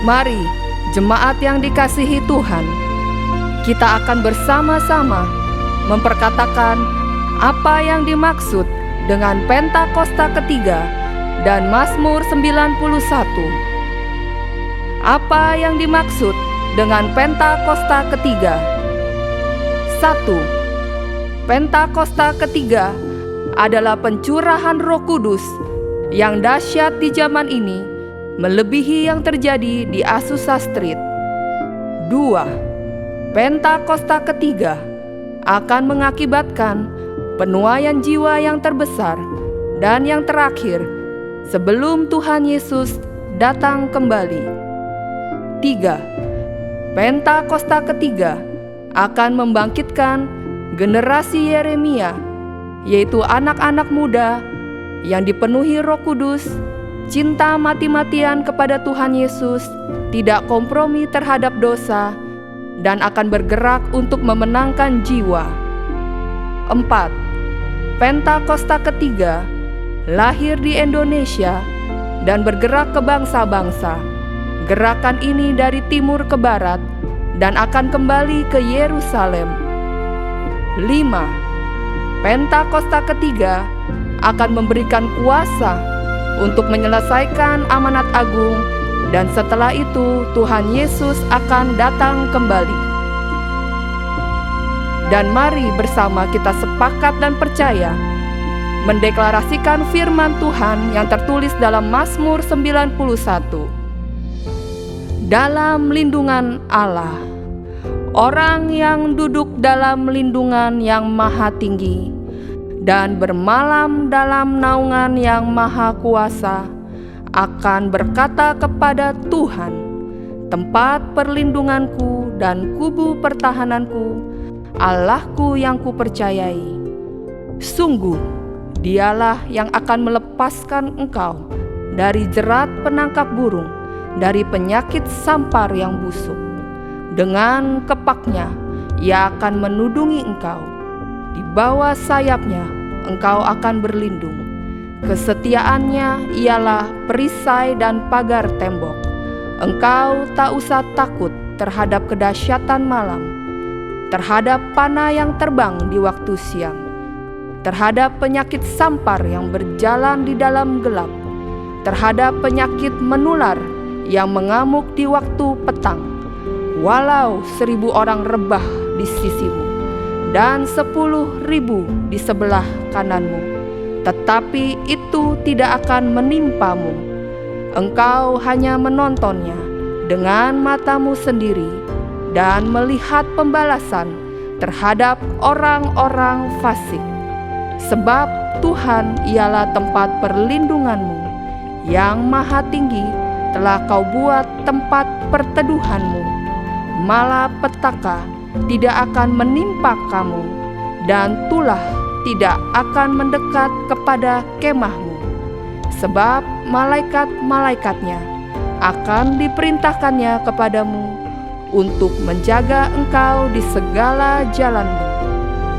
Mari, jemaat yang dikasihi Tuhan, kita akan bersama-sama memperkatakan apa yang dimaksud dengan Pentakosta ketiga dan Mazmur 91. Apa yang dimaksud dengan Pentakosta ketiga? 1. Pentakosta ketiga adalah pencurahan Roh Kudus yang dahsyat di zaman ini, melebihi yang terjadi di Azusa Street. 2. Pentakosta ketiga akan mengakibatkan penuaian jiwa yang terbesar dan yang terakhir sebelum Tuhan Yesus datang kembali. 3. Pentakosta ketiga akan membangkitkan generasi Yeremia, yaitu anak-anak muda yang dipenuhi Roh Kudus, cinta mati-matian kepada Tuhan Yesus, tidak kompromi terhadap dosa, dan akan bergerak untuk memenangkan jiwa. 4. Pentakosta ketiga lahir di Indonesia dan bergerak ke bangsa-bangsa. Gerakan ini dari timur ke barat dan akan kembali ke Yerusalem. 5. Pentakosta ketiga akan memberikan kuasa untuk menyelesaikan amanat agung, dan setelah itu Tuhan Yesus akan datang kembali. Dan mari bersama kita sepakat dan percaya mendeklarasikan firman Tuhan yang tertulis dalam Mazmur 91. Dalam lindungan Allah, orang yang duduk dalam lindungan yang maha tinggi dan bermalam dalam naungan yang maha kuasa akan berkata kepada Tuhan, tempat perlindunganku dan kubu pertahananku, Allahku yang kupercayai. Sungguh, Dialah yang akan melepaskan engkau dari jerat penangkap burung, dari penyakit sampar yang busuk. Dengan kepaknya Ia akan menudungi engkau, di bawah sayapnya engkau akan berlindung. Kesetiaannya ialah perisai dan pagar tembok. Engkau tak usah takut terhadap kedahsyatan malam, terhadap panah yang terbang di waktu siang, terhadap penyakit sampar yang berjalan di dalam gelap, terhadap penyakit menular yang mengamuk di waktu petang. Walau 1.000 orang rebah di sisimu dan 10.000 di sebelah kananmu, tetapi itu tidak akan menimpamu. Engkau hanya menontonnya dengan matamu sendiri dan melihat pembalasan terhadap orang-orang fasik. Sebab Tuhan ialah tempat perlindunganmu, yang maha tinggi telah kau buat tempat perteduhanmu. Malapetaka tidak akan menimpa kamu, dan tulah tidak akan mendekat kepada kemahmu. Sebab malaikat-malaikatnya akan diperintahkannya kepadamu untuk menjaga engkau di segala jalanmu.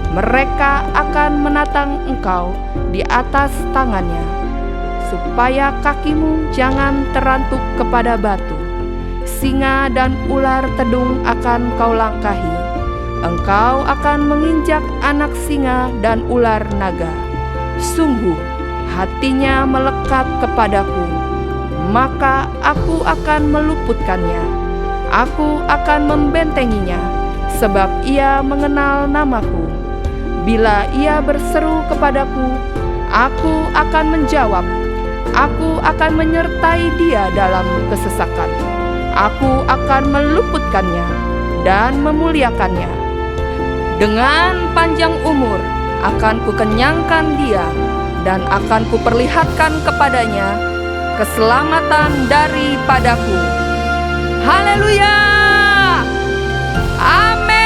Mereka akan menatang engkau di atas tangannya, supaya kakimu jangan terantuk kepada batu. Singa dan ular tedung akan kau langkahi. Engkau akan menginjak anak singa dan ular naga. Sungguh hatinya melekat kepadaku, maka aku akan meluputkannya. Aku akan membentenginya, sebab ia mengenal namaku. Bila ia berseru kepadaku, aku akan menjawab. Aku akan menyertai dia dalam kesesakan. Aku akan meluputkannya dan memuliakannya. Dengan panjang umur akan kukenyangkan dia, dan akan kuperlihatkan kepadanya keselamatan daripadaku. Haleluya! Amin.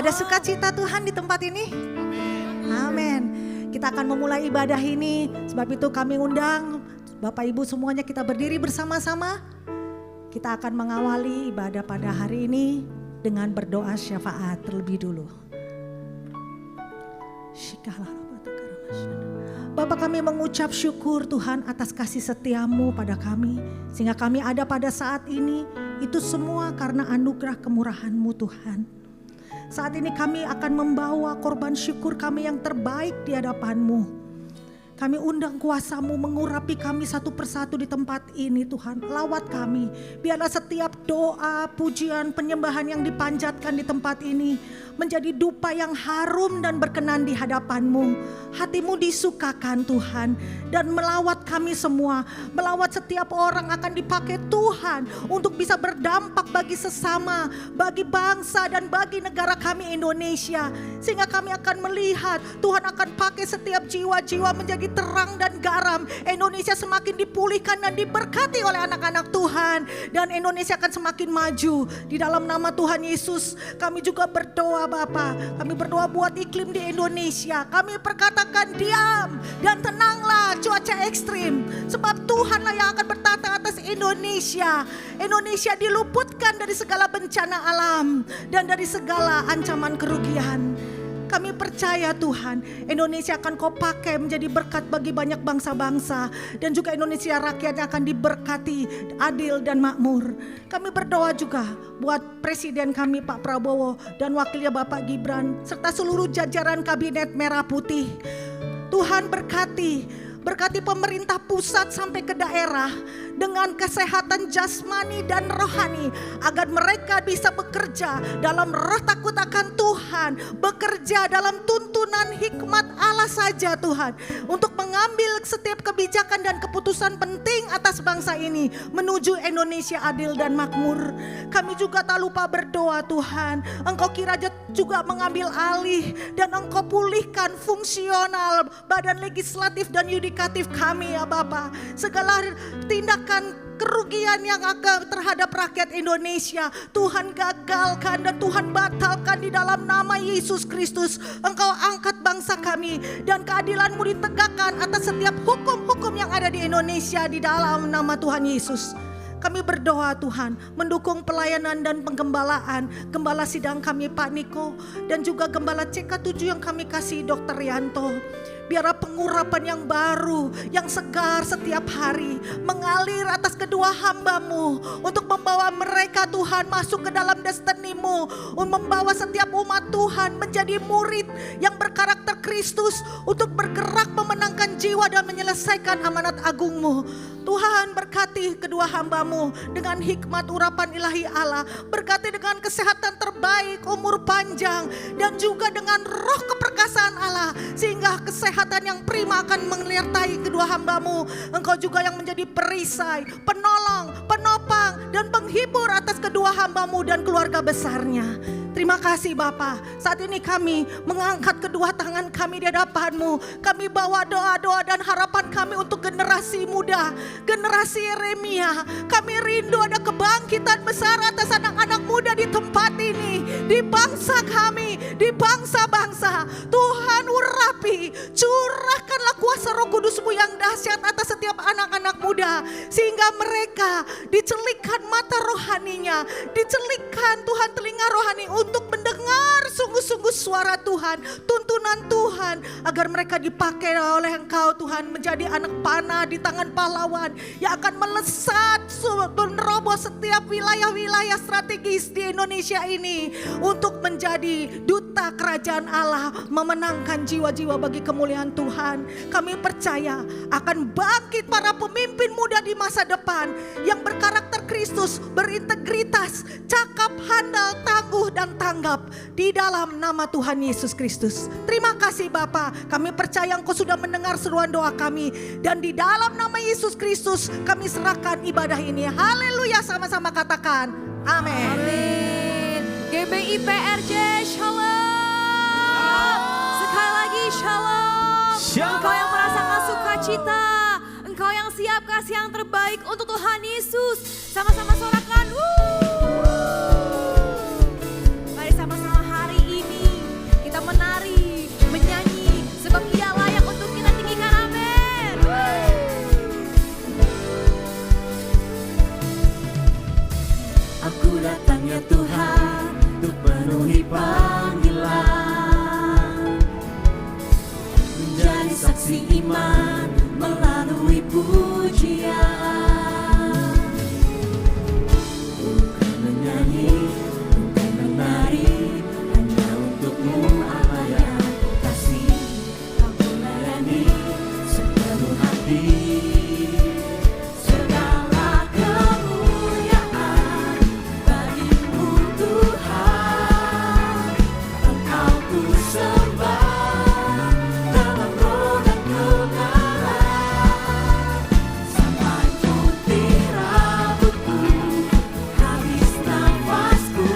Ada sukacita Tuhan di tempat ini? Amin. Kita akan memulai ibadah ini. Sebab itu kami undang Bapak Ibu semuanya, kita berdiri bersama-sama. Kita akan mengawali ibadah pada hari ini dengan berdoa syafaat terlebih dulu. Bapak, kami mengucap syukur Tuhan atas kasih setia-Mu pada kami. Sehingga kami ada pada saat ini, itu semua karena anugerah kemurahan-Mu Tuhan. Saat ini kami akan membawa korban syukur kami yang terbaik di hadapan-Mu. Kami undang kuasa-Mu mengurapi kami satu persatu di tempat ini Tuhan. Lawat kami, biarlah setiap doa, pujian, penyembahan yang dipanjatkan di tempat ini menjadi dupa yang harum dan berkenan di hadapan-Mu. Hati-Mu disukakan Tuhan, dan melawat kami semua, melawat setiap orang akan dipakai Tuhan untuk bisa berdampak bagi sesama, bagi bangsa dan bagi negara kami Indonesia. Sehingga kami akan melihat Tuhan akan pakai setiap jiwa-jiwa menjadi terang dan garam. Indonesia semakin dipulihkan dan diberkati oleh anak-anak Tuhan, dan Indonesia akan semakin maju. Di dalam nama Tuhan Yesus kami juga berdoa Bapa. Kami berdoa buat iklim di Indonesia. Kami perkatakan diam dan tenanglah cuaca ekstrim, sebab Tuhanlah yang akan bertata atas Indonesia. Indonesia diluputkan dari segala bencana alam dan dari segala ancaman kerugian. Kami percaya Tuhan, Indonesia akan Kau pakai menjadi berkat bagi banyak bangsa-bangsa. Dan juga Indonesia rakyatnya akan diberkati, adil dan makmur. Kami berdoa juga buat Presiden kami Pak Prabowo dan wakilnya Bapak Gibran, serta seluruh jajaran Kabinet Merah Putih. Tuhan berkati pemerintah pusat sampai ke daerah dengan kesehatan jasmani dan rohani, agar mereka bisa bekerja dalam roh takut akan Tuhan, bekerja dalam tuntunan hikmat Allah saja Tuhan, untuk mengambil setiap kebijakan dan keputusan penting atas bangsa ini menuju Indonesia adil dan makmur. Kami juga tak lupa berdoa Tuhan, Engkau kiranya juga mengambil alih dan Engkau pulihkan fungsional badan legislatif dan yudikatif kami ya Bapa. Segala tindakan kerugian yang akan terhadap rakyat Indonesia, Tuhan gagalkan dan Tuhan batalkan di dalam nama Yesus Kristus. Engkau angkat bangsa kami dan keadilan-Mu ditegakkan atas setiap hukum-hukum yang ada di Indonesia di dalam nama Tuhan Yesus. Kami berdoa Tuhan, mendukung pelayanan dan penggembalaan Gembala sidang kami Pak Niko, dan juga Gembala CK7 yang kami kasih Dr. Yanto. Biarlah pengurapan yang baru, yang segar setiap hari mengalir atas kedua hamba-Mu untuk membawa mereka Tuhan masuk ke dalam destiny-Mu, membawa setiap umat Tuhan menjadi murid yang berkarakter Kristus untuk bergerak memenangkan jiwa dan menyelesaikan amanat agung-Mu. Tuhan berkati kedua hamba-Mu dengan hikmat urapan ilahi Allah, berkati dengan kesehatan terbaik, umur panjang, dan juga dengan roh keperkasaan Allah, sehingga kesehatan yang prima akan menyertai kedua hamba-Mu. Engkau juga yang menjadi perisai, penolong, penopang, dan penghibur atas kedua hamba-Mu dan keluarga besarnya. Terima kasih Bapa. Saat ini kami mengangkat kedua tangan kami di hadapan-Mu. Kami bawa doa-doa dan harapan kami untuk generasi muda, generasi Yeremia. Kami rindu ada kebangkitan besar atas anak-anak muda di tempat ini, di bangsa kami, di bangsa-bangsa. Tuhan urapi, curahkanlah kuasa Roh Kudus-Mu yang dahsyat atas setiap anak-anak muda, sehingga mereka dicelikkan mata rohaninya, dicelikkan Tuhan telinga rohani untuk mendengar sungguh-sungguh suara Tuhan, tuntunan Tuhan, agar mereka dipakai oleh Engkau Tuhan menjadi anak panah di tangan pahlawan yang akan melesat menerobos setiap wilayah-wilayah strategis di Indonesia ini untuk menjadi duta kerajaan Allah, memenangkan jiwa-jiwa bagi kemuliaan Tuhan. Kami percaya akan bangkit para pemimpin muda di masa depan yang berkarakter Kristus, berintegritas, cakap, handal, tangguh, dan tanggap di dalam nama Tuhan Yesus Kristus. Terima kasih Bapa, kami percaya Engkau sudah mendengar seruan doa kami, dan di dalam nama Yesus Kristus kami serahkan ibadah ini. Haleluya, sama-sama katakan amin. Amin. GBI PRJ Shalom. Sekali lagi Shalom. Engkau yang merasakan sukacita, Engkau yang siap kasih yang terbaik untuk Tuhan Yesus. Sama-sama sorakan. Mari sama-sama hari ini saksi iman melalui pujian. Bukan menyanyi, bukan menari, hanya untukmu Allah yang kasih. Aku layani sepenuh hati. Segala kemuliaan bagimu Tuhan. Engkau ku sembah dalam roh dan kebenaran. Sampai putih rambutku, habis nafasku,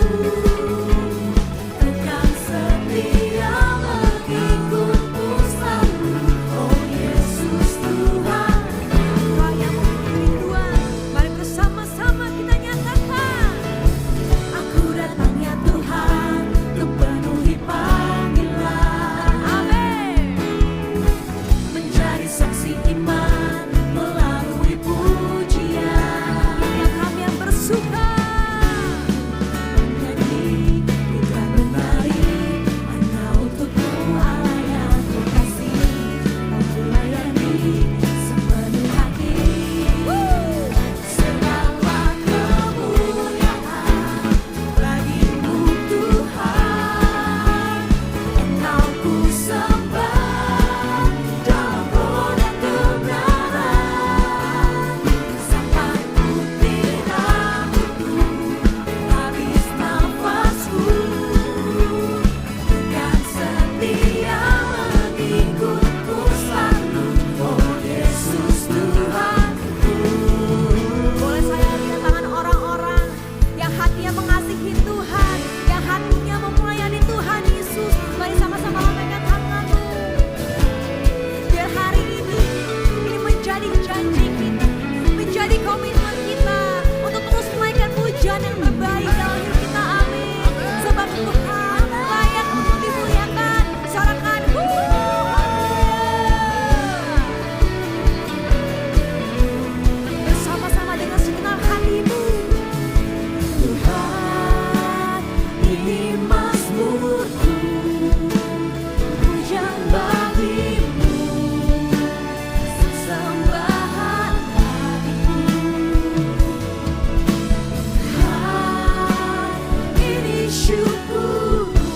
Engkau setia mengikutku selalu. Oh Yesus Tuhan, Engkau yang memberi Tuhan. Mari bersama-sama kita nyatakan, aku datang ya Tuhan untuk penuhi panggilan. Amin. Menjadi saksi iman melalui pujian. Yang kami yang bersuka menyanyi, bukan menari, hanya untukmu Allah yang kukasih. Kau layani sepenuh hati. Segala kemuliaan bagimu Tuhan. Engkau ku sembah dalam roh dan kebenaran. Sampai putih rambutku, habis nafasku, Engkau setia mengikutku selalu. Oh Yesus Tuhanku. Boleh saya lihat tangan orang-orang yang hatinya mengasihi Tuhan, yang hatinya memulayani Tuhan Yesus. Mari sama-sama lambaikan tanganmu. Biar hari ini menjadi janji kita, menjadi komitmen kita untuk terus menaikkan pujian yang terbaik dalam hidup kita. Amin. Sebab Tuhan layak untuk dimuliakan. Sorakan bersama-sama dengan segenap hatimu. Tuhan, ini mazmurku, pujian bagimu, sembahan bagimu. Tuhan, ini syukurku,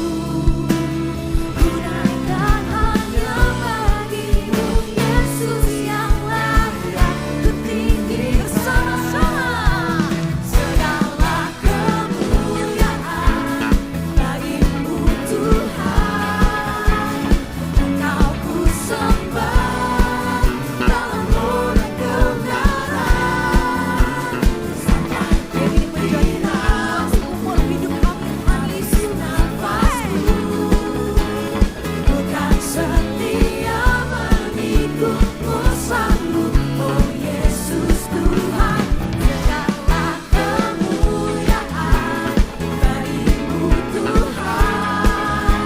ku naikkan hanya bagimu, Yesus yang layak tertinggi. Bersama-sama, segala kemuliaan bagimu Tuhan. Engkau ku sembah dalam roh dan kebenaran. Sampai ini menjadi Tuhan seumur hidup kami. Habis nafasku, bukan setia mengikutmu selalu. Oh Yesus Tuhan, segala kemuliaan bagimu Tuhan.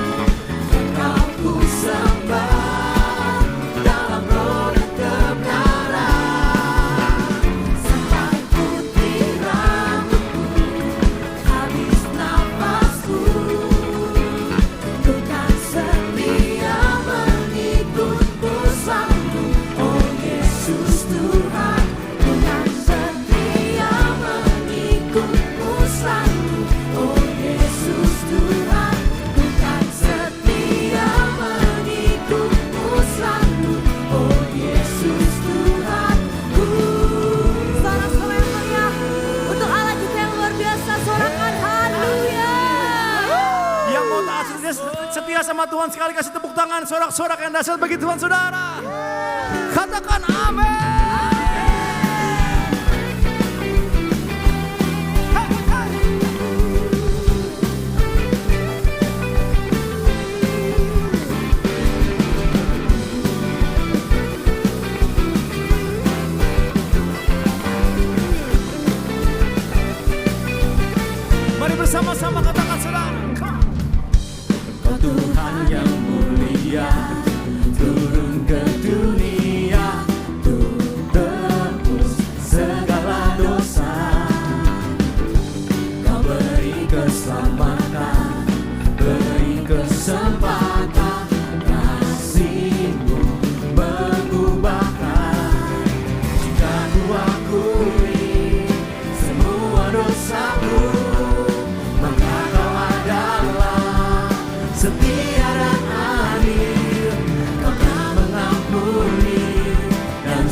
Engkau ku sembah dalam roh dan kebenaran. Sampai putih rambutku, habis nafasku, bukan setia mengikutmu selalu. Oh Yesus Tuhan, bukan setia mengikutmu selalu. Oh Yesus Tuhan, bukan setia mengikutmu selalu. Oh Yesus Tuhanku. Sorak-sorai yang meriah untuk Allah kita yang luar biasa. Sorakan haleluya. Yang mau taat setia sama Tuhan sekali kasih tepuk tangan, sorak-sorak yang dahsyat bagi Tuhan saudara. Katakan amin. Mari bersama-sama katakan saudara. Oh Tuhan yang mulia, turun ke dunia. Tuhan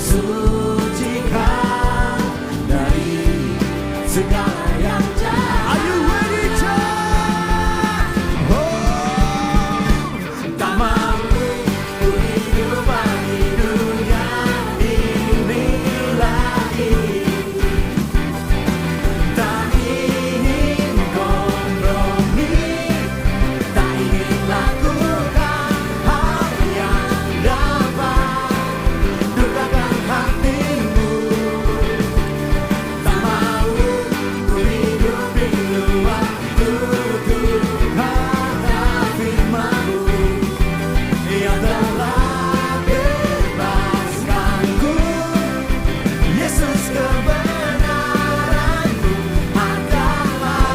sucikan dari segala yang jahat. Are you ready, church? Oh, tak mau ku hidup bagi dunia ini lagi. Tak ingin kompromi, tak ingin lakukan hal yang dapat dukakan hatimu. Tak mau ku hidup di luar tutur kata firman-Mu yang telah bebaskanku. Yesus, kebenaran-Mu adalah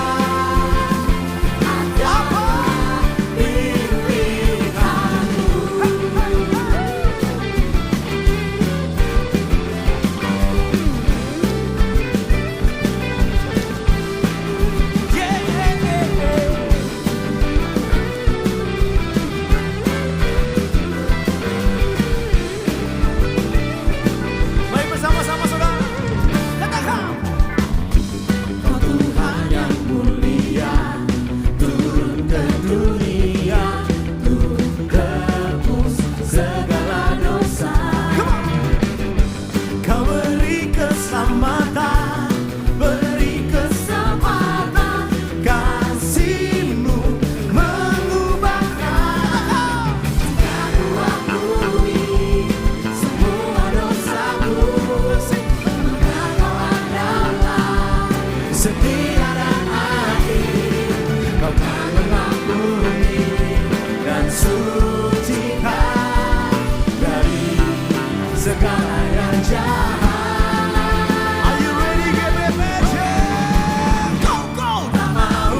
pilihan-Mu. Mari bersama-sama saudara, katakan. Kau Tuhan yang mulia, turun ke dunia, turun tebus segala dosa. Kau beri keselamatan, beri keselamatan, kasih-Mu mengubahkan. Aku akui semua dosaku, maka Kau adalah setia dan adil. Kau kan mengampuni dan sucikan dari segala yang jahat. Are you ready, GBPC? Go, go! Tak mau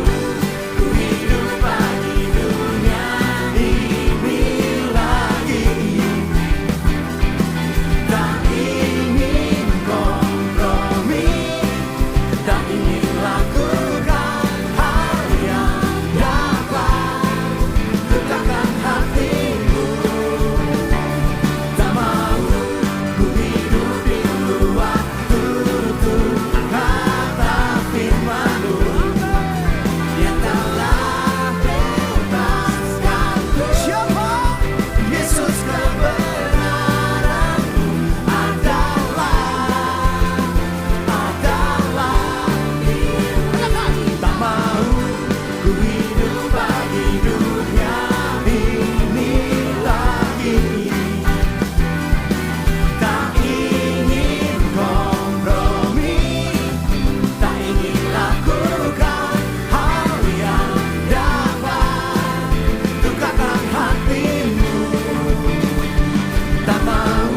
ku hidup bagi dunia ini lagi. Tak ingin kompromi, tak ingin lakukan hal yang dapat dukakan hatimu. Tak mau ku hidup di luar tutur kata firman-Mu yang telah bebaskanku. Siapa? Yesus, kebenaran-Mu adalah pilihan. Tak mau ku hidup bagi dunia ini lagi. Tak ingin kompromi, tak ingin lakukan hal yang dapat dukakan hatimu. Tak mau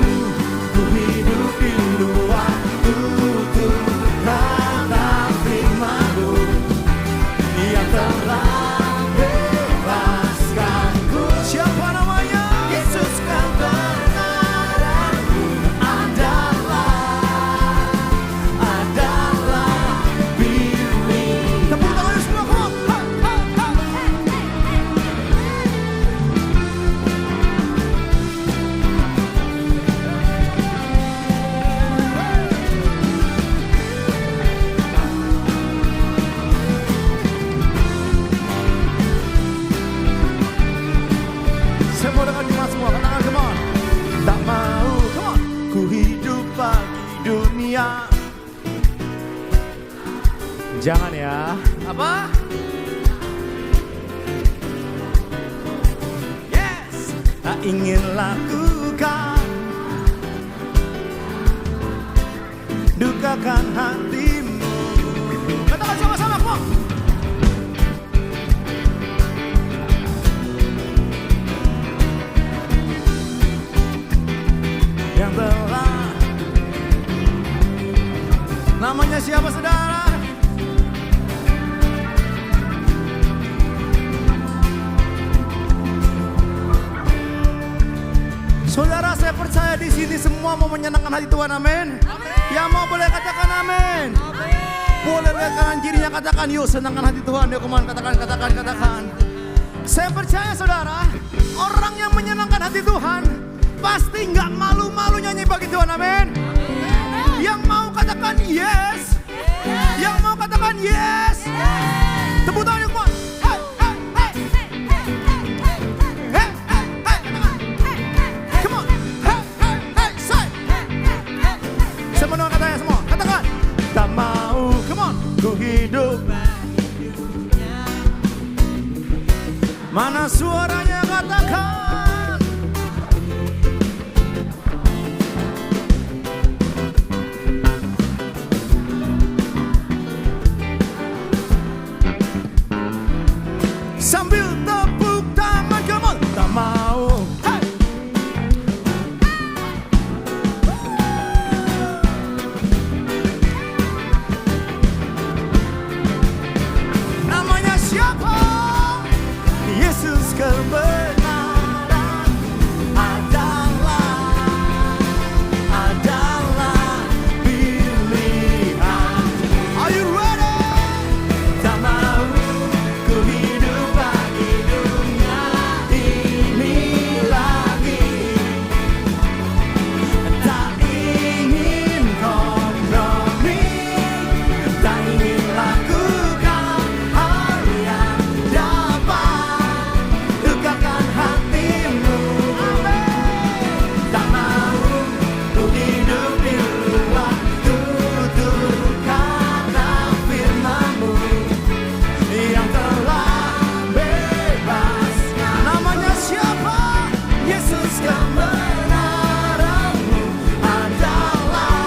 ku hidup di luar tutur kata firman-Mu yang telah bebaskanku. Siapa namanya? Yesus, kebenaran-Mu adalah pilihan. Tepuk tangan semua, come on. Saya mau dengar jemaat semua, katakan come on. Tak mau, come on, ku hidup bagi dunia. Jangan ya. Apa? Yes. Tak ingin lakukan, dukakan hatimu. Katakan sama-sama, come on. Yang telah, namanya siapa saudara? Saudara, saya percaya di sini semua mau menyenangkan hati Tuhan, amin. Yang mau boleh katakan amin. Boleh lihat kanan kirinya, katakan yuk senangkan hati Tuhan. Yuk kemana, katakan. Saya percaya saudara, orang yang menyenangkan hati Tuhan pasti nggak malu-malu nyanyi bagi Tuhan, amin. yes. Yang mau katakan yes. Tepuk tangan yang kuat. Hey, hey, hey. Hey, hey, hey. Come on. Hey, hey, hey. Say. Semua katanya semua. Katakan. Tak mau. Come on. Ku hidup. Mana suaranya katakan. Sambil tepuk tangan, come on. Tak mau. Hey. Namanya siapa? Yesus kebenaran adalah pilihan. Are you ready? Tak mau ku hidup bagi dunia ini lagi. Tak ingin kompromi, tak ingin lakukan hal yang dapat lukakan hatimu. Tak mau ku hidup di luar tutur kata firman-Mu yang telah bebas. Namanya siapa? Yesus kebenaran-Mu adalah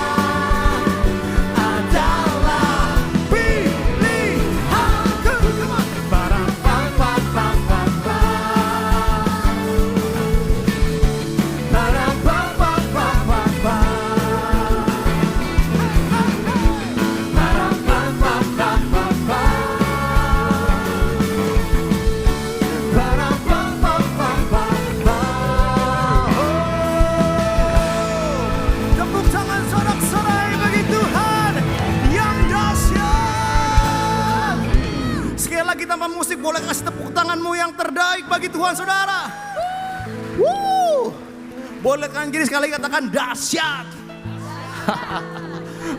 pilihanku. Come on. Barang pam pam pam pam pam. Barang pam pam pam pam pam. Barang pam pam pam pam pam. Barang pam pam pam pam pam. Tepuk tangan sorak-sorai bagi Tuhan yang dahsyat. Sekali lagi tanpa musik, boleh kasih tepuk tanganmu yang terbaik bagi Tuhan saudara. Woo. Boleh kanan kiri sekali lagi katakan dahsyat.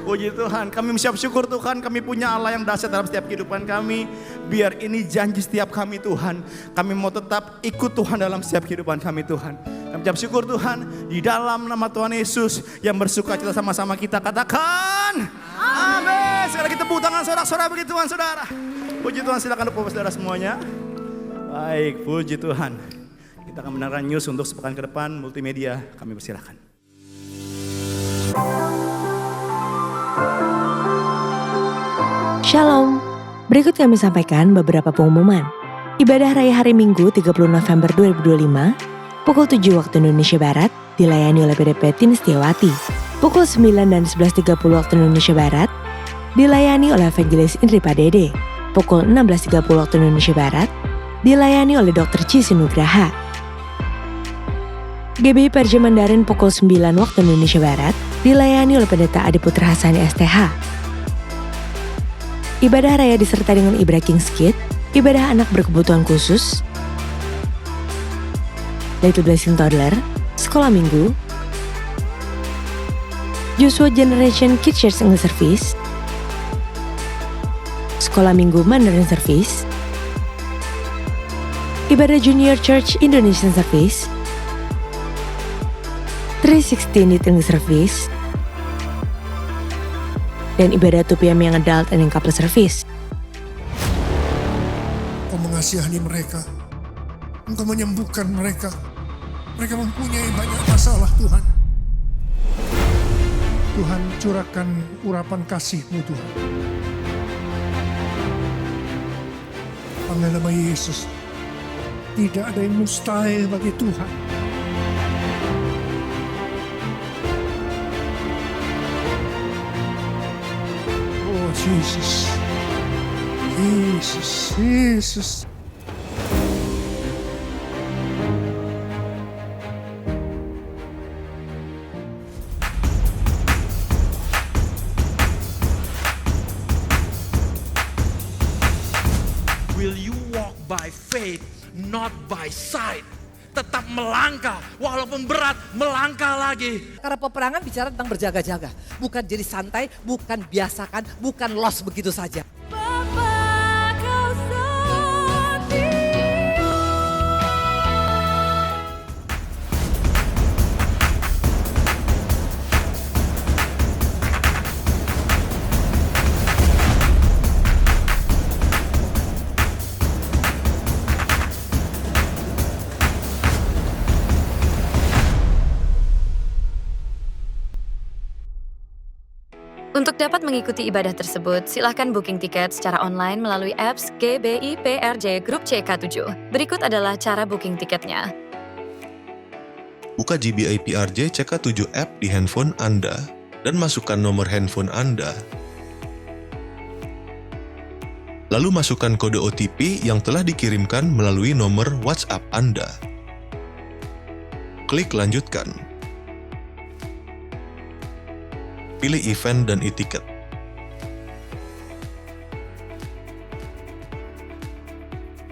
Puji Tuhan, kami mengucap syukur Tuhan, kami punya Allah yang dahsyat dalam setiap kehidupan kami. Biar ini janji setiap kami Tuhan, kami mau tetap ikut Tuhan dalam setiap kehidupan kami Tuhan. Kami mengucap syukur Tuhan, di dalam nama Tuhan Yesus yang bersuka cita sama-sama kita katakan amin. Sekali lagi tepuk tangan sorak-sorai bagi Tuhan saudara. Puji Tuhan, silakan Bapak saudara semuanya. Baik, puji Tuhan. Kita akan mendengarkan news untuk sepekan ke depan multimedia, kami persilakan. Shalom, berikut kami sampaikan beberapa pengumuman. Ibadah Raya Hari Minggu 30 November 2025, pukul 7 waktu Indonesia Barat, dilayani oleh PDP Tini Setiawati. Pukul 9 dan 11.30 waktu Indonesia Barat, dilayani oleh Evangelis Indri Padede. Pukul 16.30 waktu Indonesia Barat, dilayani oleh Dr. Cici Nugraha. GBI Perja Mandarin pukul 9 waktu Indonesia Barat, dilayani oleh Pendeta Adi Putra Hasani STH. Ibadah Raya disertai dengan Ibra Kings Kid, ibadah anak berkebutuhan khusus, Little Blessing Toddler, Sekolah Minggu, Joshua Generation Kids Church English Service, Sekolah Minggu Mandarin Service, Ibadah Junior Church Indonesian Service, 316 Youth English Service, dan ibadah 2 PM yang adult and couple service. Engkau mengasihani mereka, Engkau menyembuhkan mereka. Mereka mempunyai banyak masalah Tuhan. Tuhan, curahkan urapan kasih-Mu Tuhan. Dalam nama Yesus, tidak ada yang mustahil bagi Tuhan. Oh Jesus, Jesus, Jesus. Will you walk by faith, not by sight? tetap melangkah, walaupun berat melangkah lagi. Karena peperangan bicara tentang berjaga-jaga. Bukan jadi santai, bukan biasakan, bukan lost begitu saja. Bapa kau setia. Untuk dapat mengikuti ibadah tersebut, silakan booking tiket secara online melalui apps GBI PRJ Grup CK7. Berikut adalah cara booking tiketnya. Buka GBI PRJ CK7 app di handphone Anda dan masukkan nomor handphone Anda. Lalu masukkan kode OTP yang telah dikirimkan melalui nomor WhatsApp Anda. Klik lanjutkan. Pilih event dan e-tiket.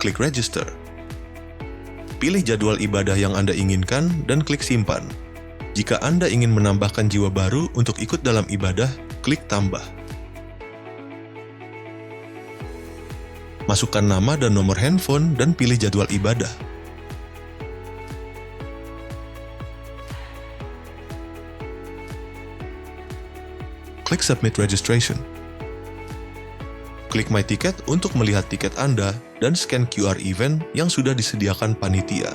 Klik register. Pilih jadwal ibadah yang Anda inginkan dan klik simpan. Jika Anda ingin menambahkan jiwa baru untuk ikut dalam ibadah, klik tambah. Masukkan nama dan nomor handphone dan pilih jadwal ibadah. Klik Submit Registration. Klik My Ticket untuk melihat tiket Anda dan scan QR event yang sudah disediakan panitia.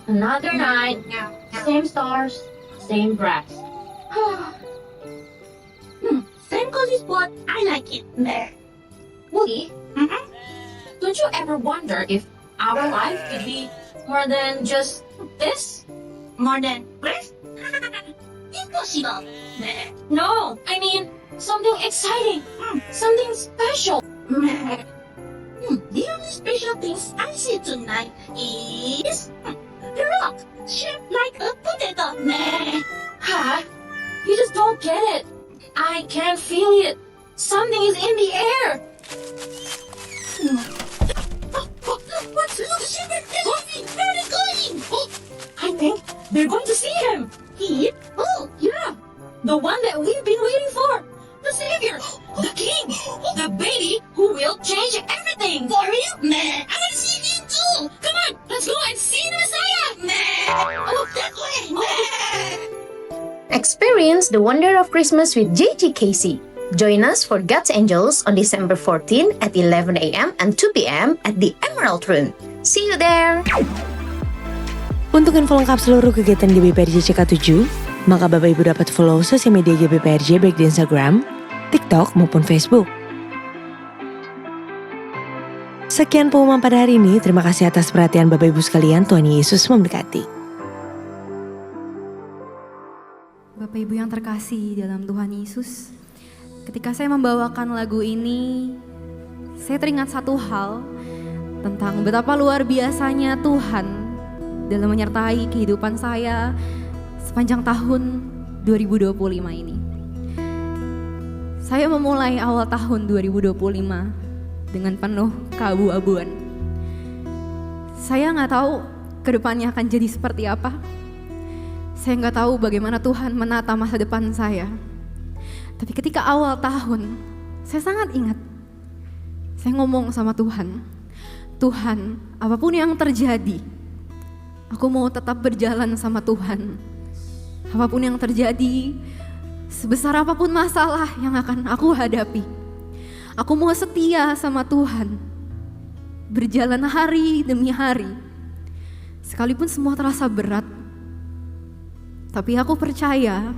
Another night, same stars, same grass. Same cozy spot. I like it there. Woogie, don't you ever wonder if our life could be more than just this? More than this? Impossible. No, I mean something exciting, something special. The only special things I see tonight is the rock shaped like a potato. Huh? You just don't get it. I can feel it. Something is in the air. What's Where are they going? I think they're going to see him. He? Oh, Yeah, the one that we've been waiting for. The Savior, the King, the baby who will change everything. for real? I want to see him too. Come on, let's go and see the Messiah. Oh, that way. Experience the wonder of Christmas with JG Casey. Join us for God's Angels on December 14 at 11 a.m. and 2 p.m. at the Emerald Room. See you there! Untuk info lengkap seluruh kegiatan GBPRJ CK7, maka Bapak Ibu dapat follow sosial media GBPRJ baik di Instagram, TikTok maupun Facebook. Sekian pengumuman pada hari ini. Terima kasih atas perhatian Bapak Ibu sekalian. Tuhan Yesus memberkati. Bapak Ibu yang terkasih dalam Tuhan Yesus, ketika saya membawakan lagu ini, saya teringat satu hal tentang betapa luar biasanya Tuhan dalam menyertai kehidupan saya sepanjang tahun 2025 ini. Saya memulai awal tahun 2025 dengan penuh keabu-abuan. Saya nggak tahu kedepannya akan jadi seperti apa. Saya nggak tahu bagaimana Tuhan menata masa depan saya. Tapi ketika awal tahun, saya sangat ingat. Saya ngomong sama Tuhan, Tuhan, apapun yang terjadi, aku mau tetap berjalan sama Tuhan. Apapun yang terjadi, sebesar apapun masalah yang akan aku hadapi, aku mau setia sama Tuhan. Berjalan hari demi hari. Sekalipun semua terasa berat, tapi aku percaya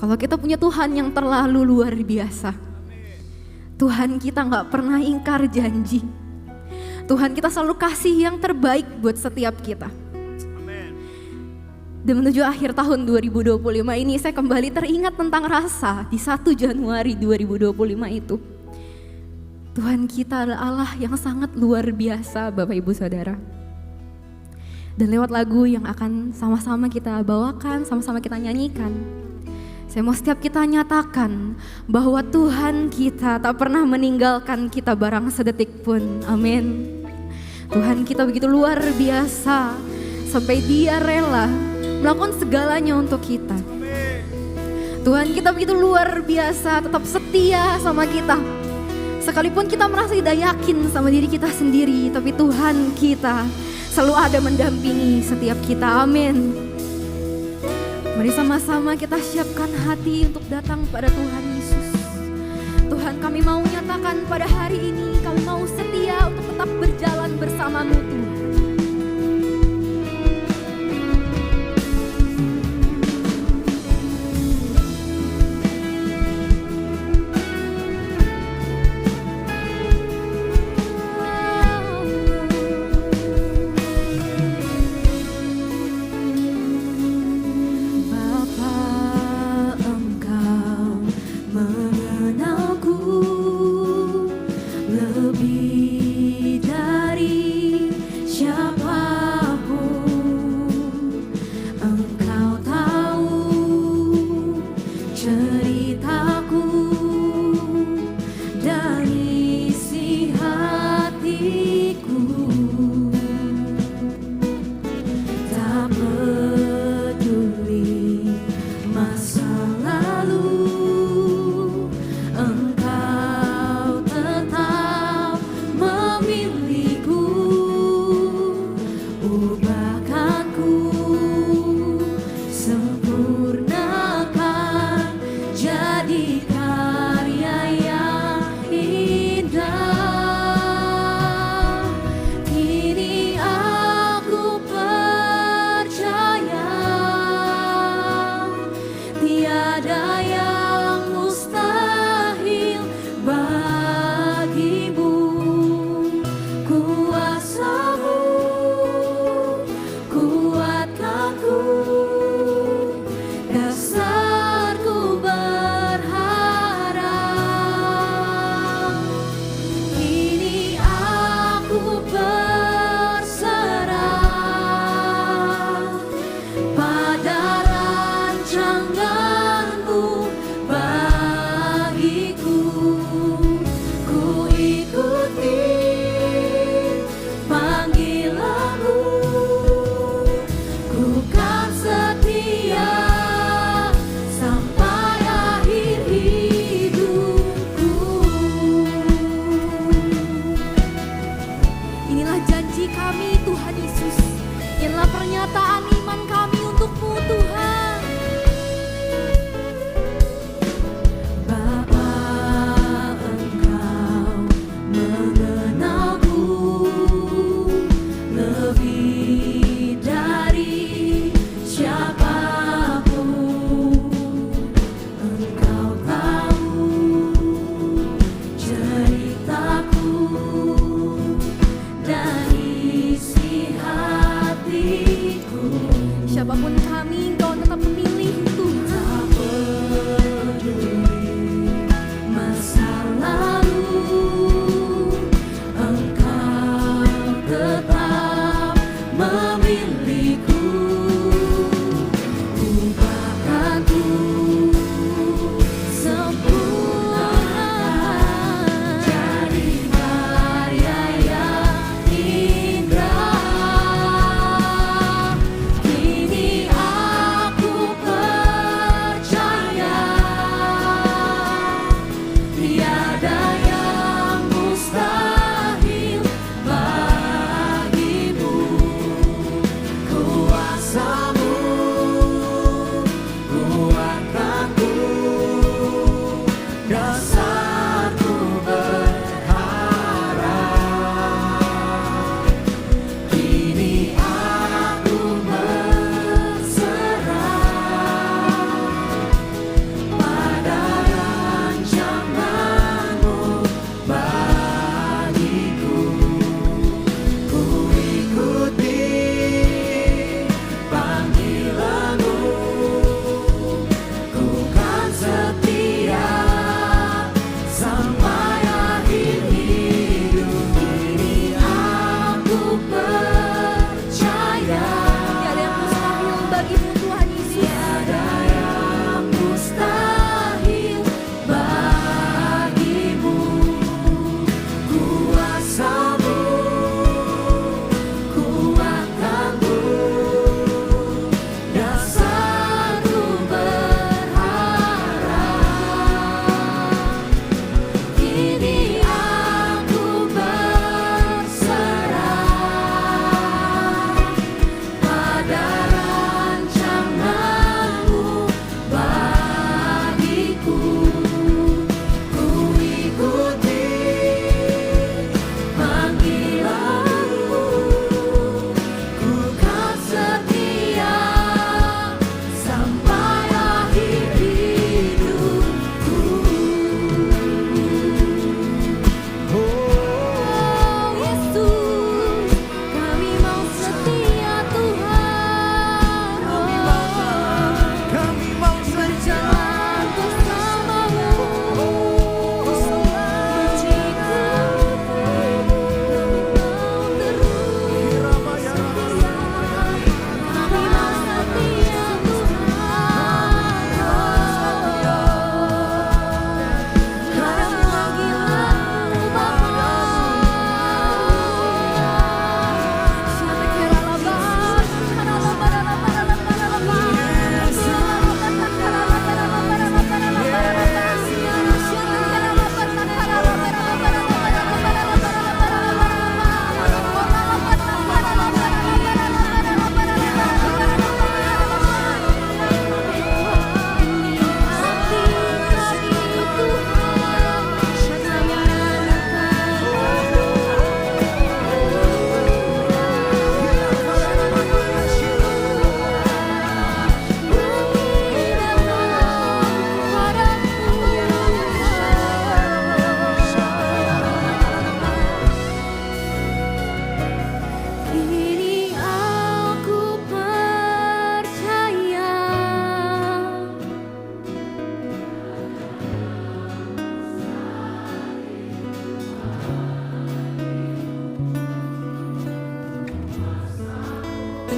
kalau kita punya Tuhan yang terlalu luar biasa. Tuhan kita gak pernah ingkar janji. Tuhan kita selalu kasih yang terbaik buat setiap kita. Dan menuju akhir tahun 2025 ini saya kembali teringat tentang rasa di 1 Januari 2025 itu. Tuhan kita adalah Allah yang sangat luar biasa, Bapak Ibu Saudara. Dan lewat lagu yang akan sama-sama kita bawakan, sama-sama kita nyanyikan, saya mau setiap kita nyatakan bahwa Tuhan kita tak pernah meninggalkan kita barang sedetik pun. Amin. Tuhan kita begitu luar biasa sampai Dia rela melakukan segalanya untuk kita. Tuhan kita begitu luar biasa, tetap setia sama kita. Sekalipun kita merasa tidak yakin sama diri kita sendiri, tapi Tuhan kita selalu ada mendampingi setiap kita. Amin. Mari sama-sama kita siapkan hati untuk datang pada Tuhan Yesus. Tuhan, kami mau nyatakan pada hari ini, kami mau setia untuk tetap berjalan bersama-Mu Tuhan. Engkau tetap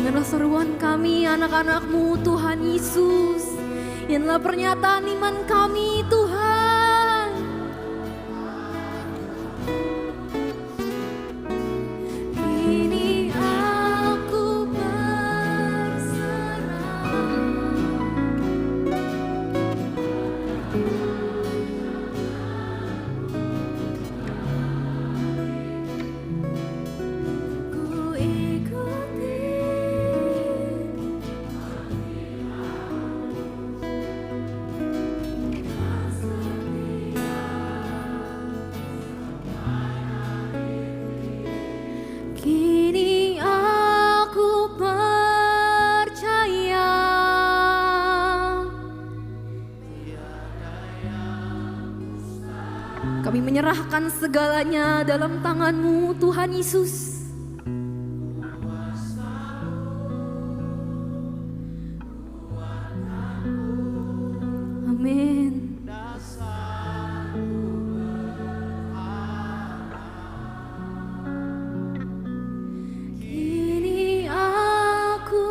Dengarlah seruan kami anak-anak-Mu Tuhan Yesus. Inilah pernyataan iman kami Tuhan. Kini aku berserah. Ku ikuti. Kini aku percaya kami menyerahkan segalanya dalam tangan-Mu Tuhan Yesus. Amin. Kini aku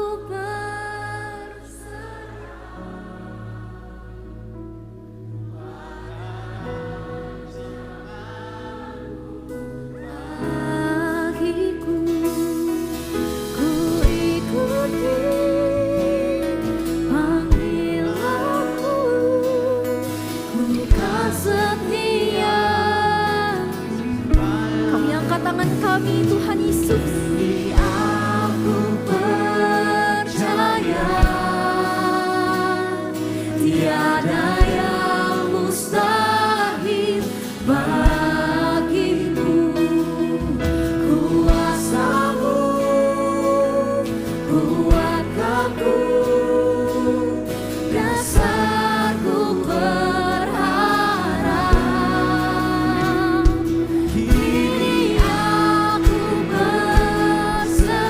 bagiku, ku ikuti panggilan-Mu, ku kan setia. Kami angkat tangan kami Tuhan Yesus. Aku percaya tiada yang mustahil bagimu. Kuasa-Mu kuatkanku, dasarku berharap. Kini aku berserah.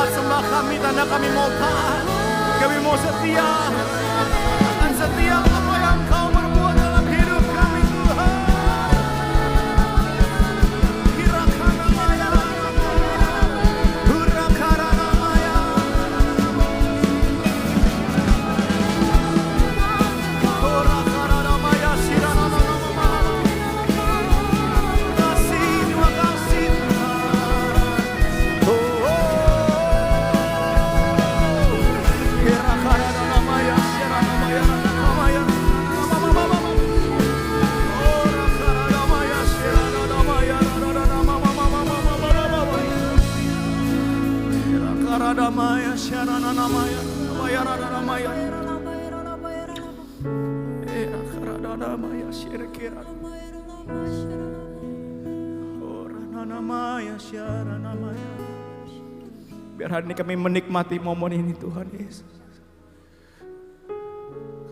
angkat sembah kami, tanda kami mau taat, kami mau setia, akan setia apa yang Kau berbuat dalam hidup kami Tuhan. Radamaya Sharanamaya Bayaradamaya Radamaya Shirakira Oranamaya Sharanamaya. Biar hari ini kami menikmati momen ini Tuhan Yesus.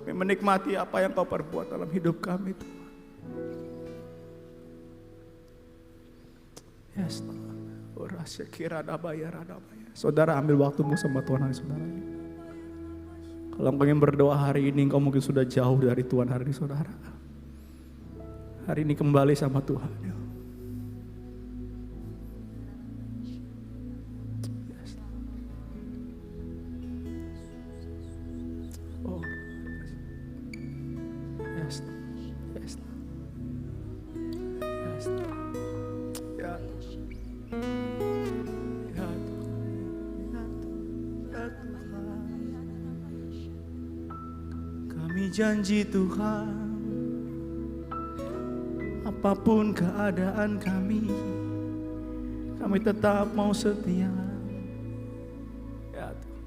Kami menikmati apa yang Kau perbuat dalam hidup kami Tuhan. Yes Tuhan. Saudara ambil waktumu sama Tuhan hari saudara ini. Kalau engkau ingin berdoa hari ini, engkau mungkin sudah jauh dari Tuhan hari ini saudara. Hari ini kembali sama Tuhan. Yes. Oh. Yes. Yes. Yes. Ya. Janji Tuhan, apapun keadaan kami tetap mau setia. Ya Tuhan.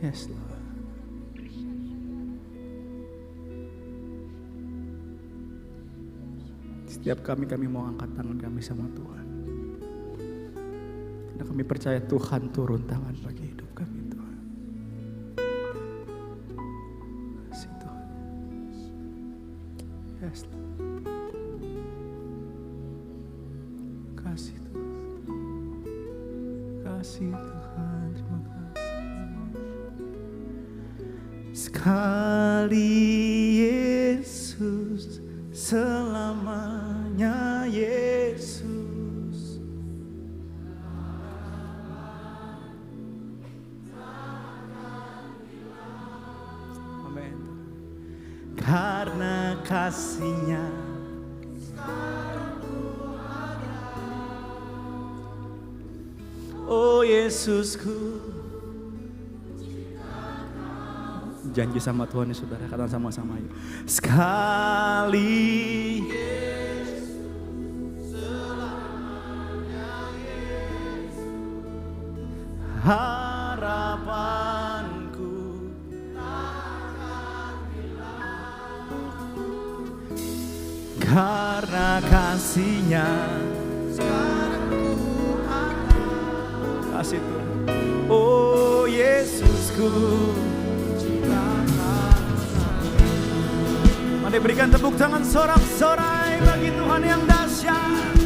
Yes, Lord. Setiap kami mau angkat tangan kami sama Tuhan. Karena kami percaya Tuhan turun tangan bagi hidup kami Tuhan. Kasih Tuhan. Yes. Kasih Tuhan. Kasih Tuhan. Terima kasih. Sekali Yesus, selamanya Yesus. Amin. Karena kasih-Nya oh Yesusku. Janji sama Tuhan ya saudara, katakan sama-sama yuk. Sekali Yesus, selamanya Yesus. Harapanku takkan hilang. Karena kasih-Nya sekarang ku ada. Kasih Tuhan. Oh Yesusku. Mari berikan tepuk tangan sorak-sorai bagi Tuhan yang dahsyat.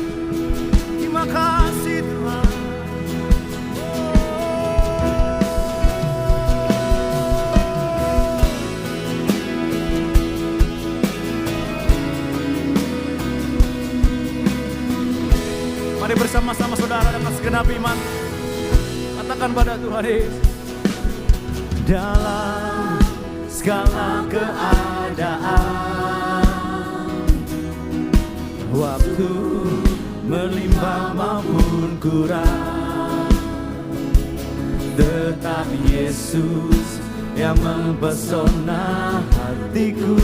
Terima kasih Tuhan. Mari bersama-sama saudara dengan segenap iman katakan pada Tuhan Yesus. Dalam segala keadaan, waktu melimpah maupun kurang, tetap Yesus yang mempesona hatiku.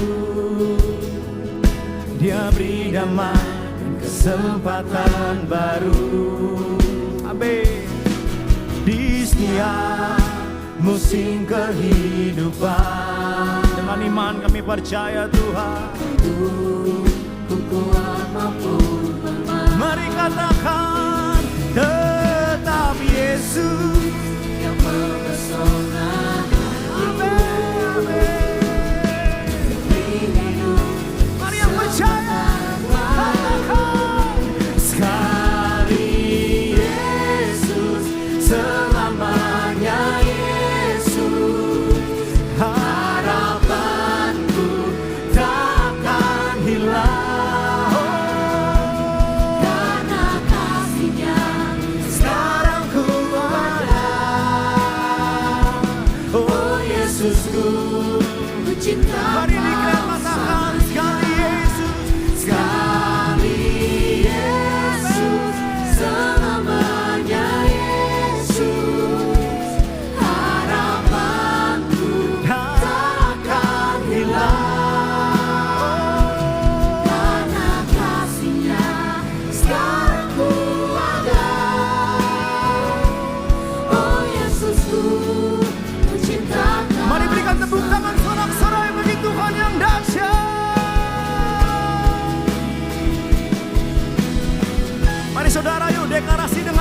Dia beri damai dan kesempatan baru. Amin. Di setiap musim kehidupan, dengan iman kami percaya Tuhan. Ku kuat maupun lemah. Mari katakan tetap Yesus yang mempesona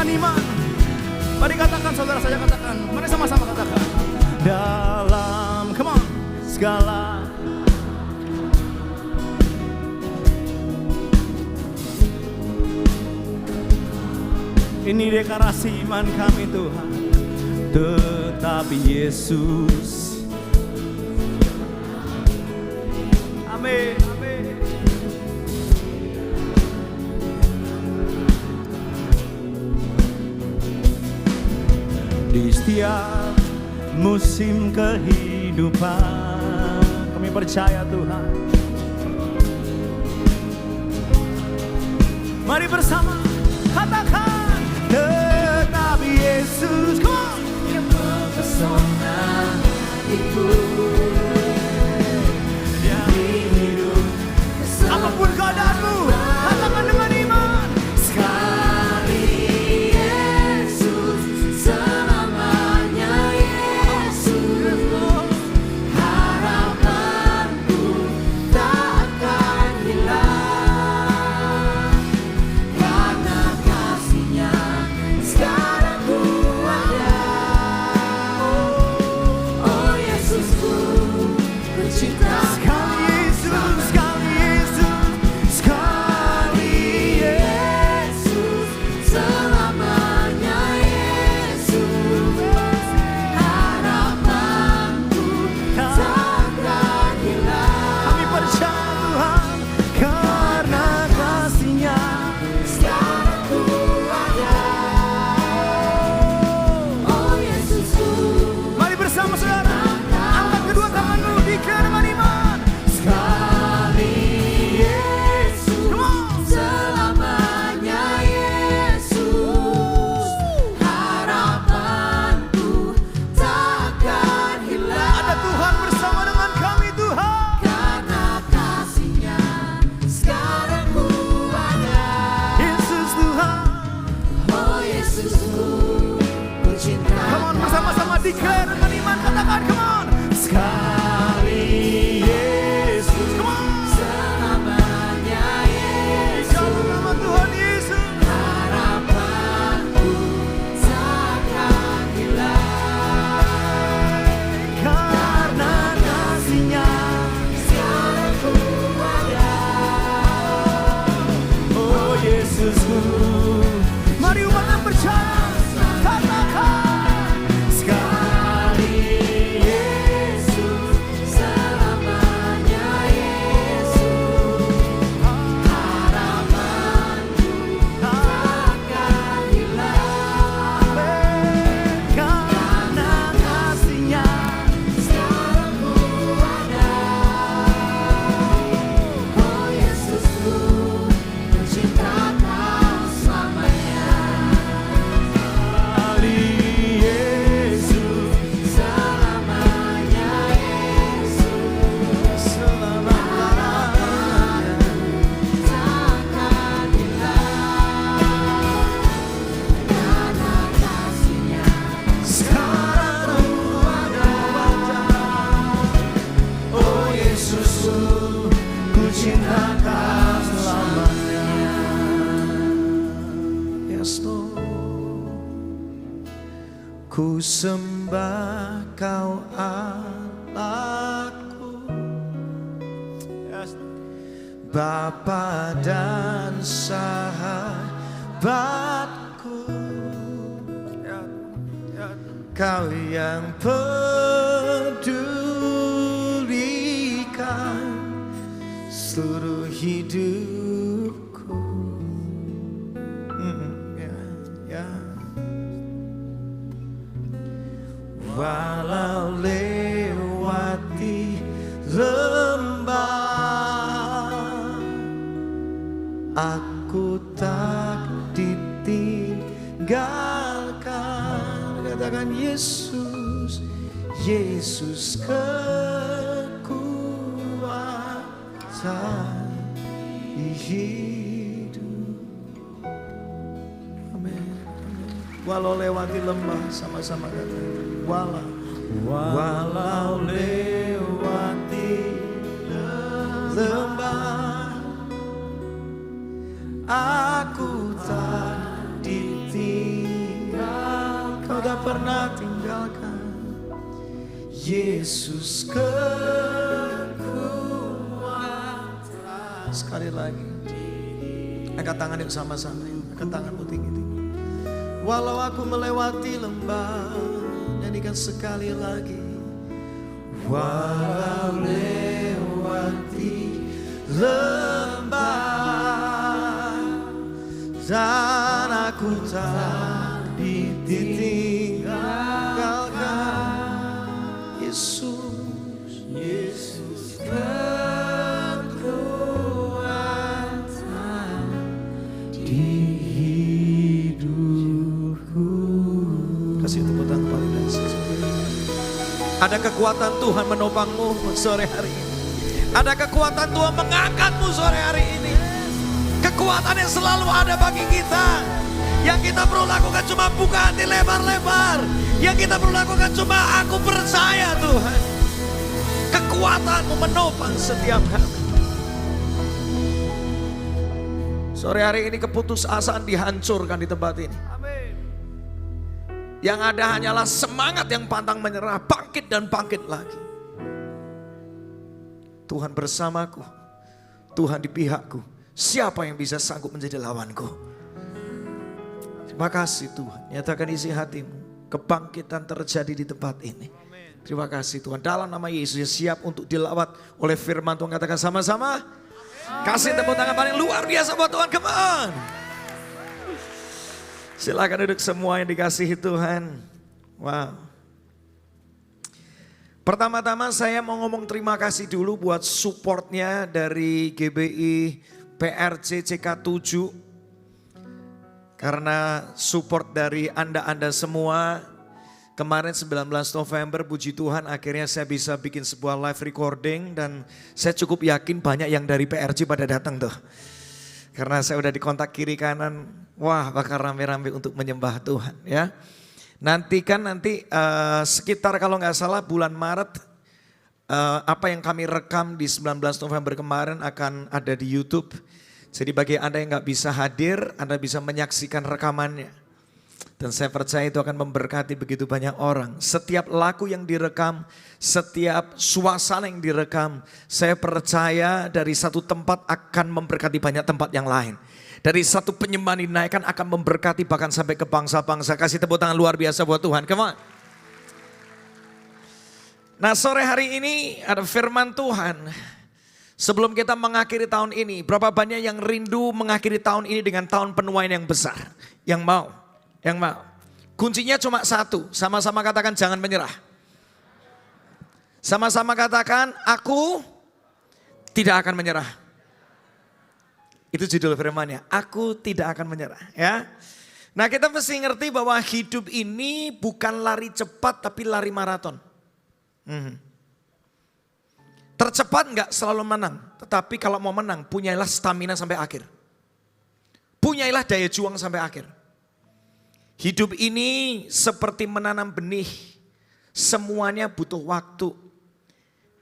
dengan iman. Mari katakan, saudara saya katakan. Mari sama-sama katakan. Dalam, come on, segala ini deklarasi iman kami Tuhan. Tetapi Yesus, amin, amin. Di setiap musim kehidupan kami percaya Tuhan. Mari bersama katakan, tetapi Yesus, come on, yang mempesona hatiku. Yang hidup apapun keadaanmu, katakan dengan iman. Sekali Yesus, selamanya Yesus, harapanku tak akan hilang. Karena kasih-Nya sekarang ku ada. Oh Yesusku, ku cinta. Sekali Yesus, sekali Yesus, sekali Yesus, selamanya Yesus, harapanku tak akan hilang. Kami percaya Tuhan, karena kasih-Nya sekarang ku ada. Oh Yesusku. Mari bersama saudara, angkat kedua tanganmu, declare dengan iman. Sekali Yesus, come on, selamanya Yesus, harapanku takkan hilang. Ada Tuhan bersama dengan kami Tuhan. Karena kasih-Nya sekarang ku ada. Yesus Tuhan. Oh Yesusku, ku cinta. Come on, bersama-sama declare dengan iman, katakan, come on. Sekali Yesus, come on, selamanya Yesus, jauh nama Tuhan Yesus, harapanku takkan hilang. Karena kasih-Nya sekarang ku ada. Oh Yesusku. Mari umat yang percaya, katakan. Sekali Yesus, selamanya Yesus, harapanku takkan hilang. Karena kasih-Nya sekarang ku ada. Oh Yesusku, ku cinta Kau selamanya. Sekali Yesus, selamanya Yesus, selamanya takkan hilang. Karena kasih-Nya sekarang ku ada. Oh Yesusku, ku cinta Kau selamanya. Yes Lord. Ku sembah Kau Allahku, Bapa dan sahabatku. Kau yang pedulikan seluruh hidupku. Walau lewati lembah, aku tak ditinggalkan. Katakan Yesus, Yesus kekuatan hidup. Amin. Walau lewati lembah, sama-sama katakan. Walau lewati lembah, aku tak ditinggalkan. tinggal, Kau tak pernah tinggalkan. Yesus kekuatan. Sekali lagi, angkat tangan yuk sama-sama, angkat tanganmu tinggi-tinggi. Walau aku melewati lembah, nyanyikan sekali lagi. Walau lewati lembah, dan aku tak ditinggalkan. Yesus kekuatan di hidupku. Kasih tepuk tangan paling dahsyat. Ada kekuatan Tuhan menopangmu sore hari ini. Ada kekuatan Tuhan mengangkatmu sore hari ini. Kekuatan yang selalu ada bagi kita. Yang kita perlu lakukan cuma buka hati lebar-lebar. Yang kita perlu lakukan cuma aku percaya Tuhan. Kekuatan-Mu menopang setiap kami. Sore hari ini keputusasaan dihancurkan di tempat ini. Yang ada hanyalah semangat yang pantang menyerah, bangkit dan bangkit lagi. Tuhan bersamaku, Tuhan di pihakku. Siapa yang bisa sanggup menjadi lawanku? Terima kasih Tuhan, nyatakan isi hatimu. Kebangkitan terjadi di tempat ini. Terima kasih Tuhan, dalam nama Yesus yang siap untuk dilawat oleh firman Tuhan. Katakan sama-sama. Kasih tepuk tangan paling luar biasa buat Tuhan, come on. Silakan duduk semua yang dikasihi Tuhan. Wow. Pertama-tama saya mau ngomong terima kasih dulu buat supportnya dari GBI PRJ CK7. Karena support dari Anda semua. Kemarin 19 November puji Tuhan akhirnya saya bisa bikin sebuah live recording. Dan saya cukup yakin banyak yang dari PRJ pada datang tuh. Karena saya udah dikontak kiri kanan, wah bakal rame-rame untuk menyembah Tuhan ya. Nanti sekitar kalau nggak salah bulan Maret, apa yang kami rekam di 19 November kemarin akan ada di YouTube. Jadi bagi Anda yang nggak bisa hadir, Anda bisa menyaksikan rekamannya. Dan saya percaya itu akan memberkati begitu banyak orang. Setiap lagu yang direkam, setiap suasana yang direkam, saya percaya dari satu tempat akan memberkati banyak tempat yang lain. Dari satu penyembahan dinaikkan akan memberkati bahkan sampai ke bangsa-bangsa. Kasih tepuk tangan luar biasa buat Tuhan, come on. Nah sore hari ini ada firman Tuhan. Sebelum kita mengakhiri tahun ini, berapa banyak yang rindu mengakhiri tahun ini dengan tahun penuaian yang besar? Yang mau? Yang mau. Kuncinya cuma satu, sama-sama katakan jangan menyerah. Sama-sama katakan aku tidak akan menyerah. Itu judul firmannya, aku tidak akan menyerah ya. Nah kita mesti ngerti bahwa hidup ini bukan lari cepat tapi lari maraton. Tercepat enggak selalu menang, tetapi kalau mau menang punyailah stamina sampai akhir. Punyailah daya juang sampai akhir. Hidup ini seperti menanam benih, semuanya butuh waktu.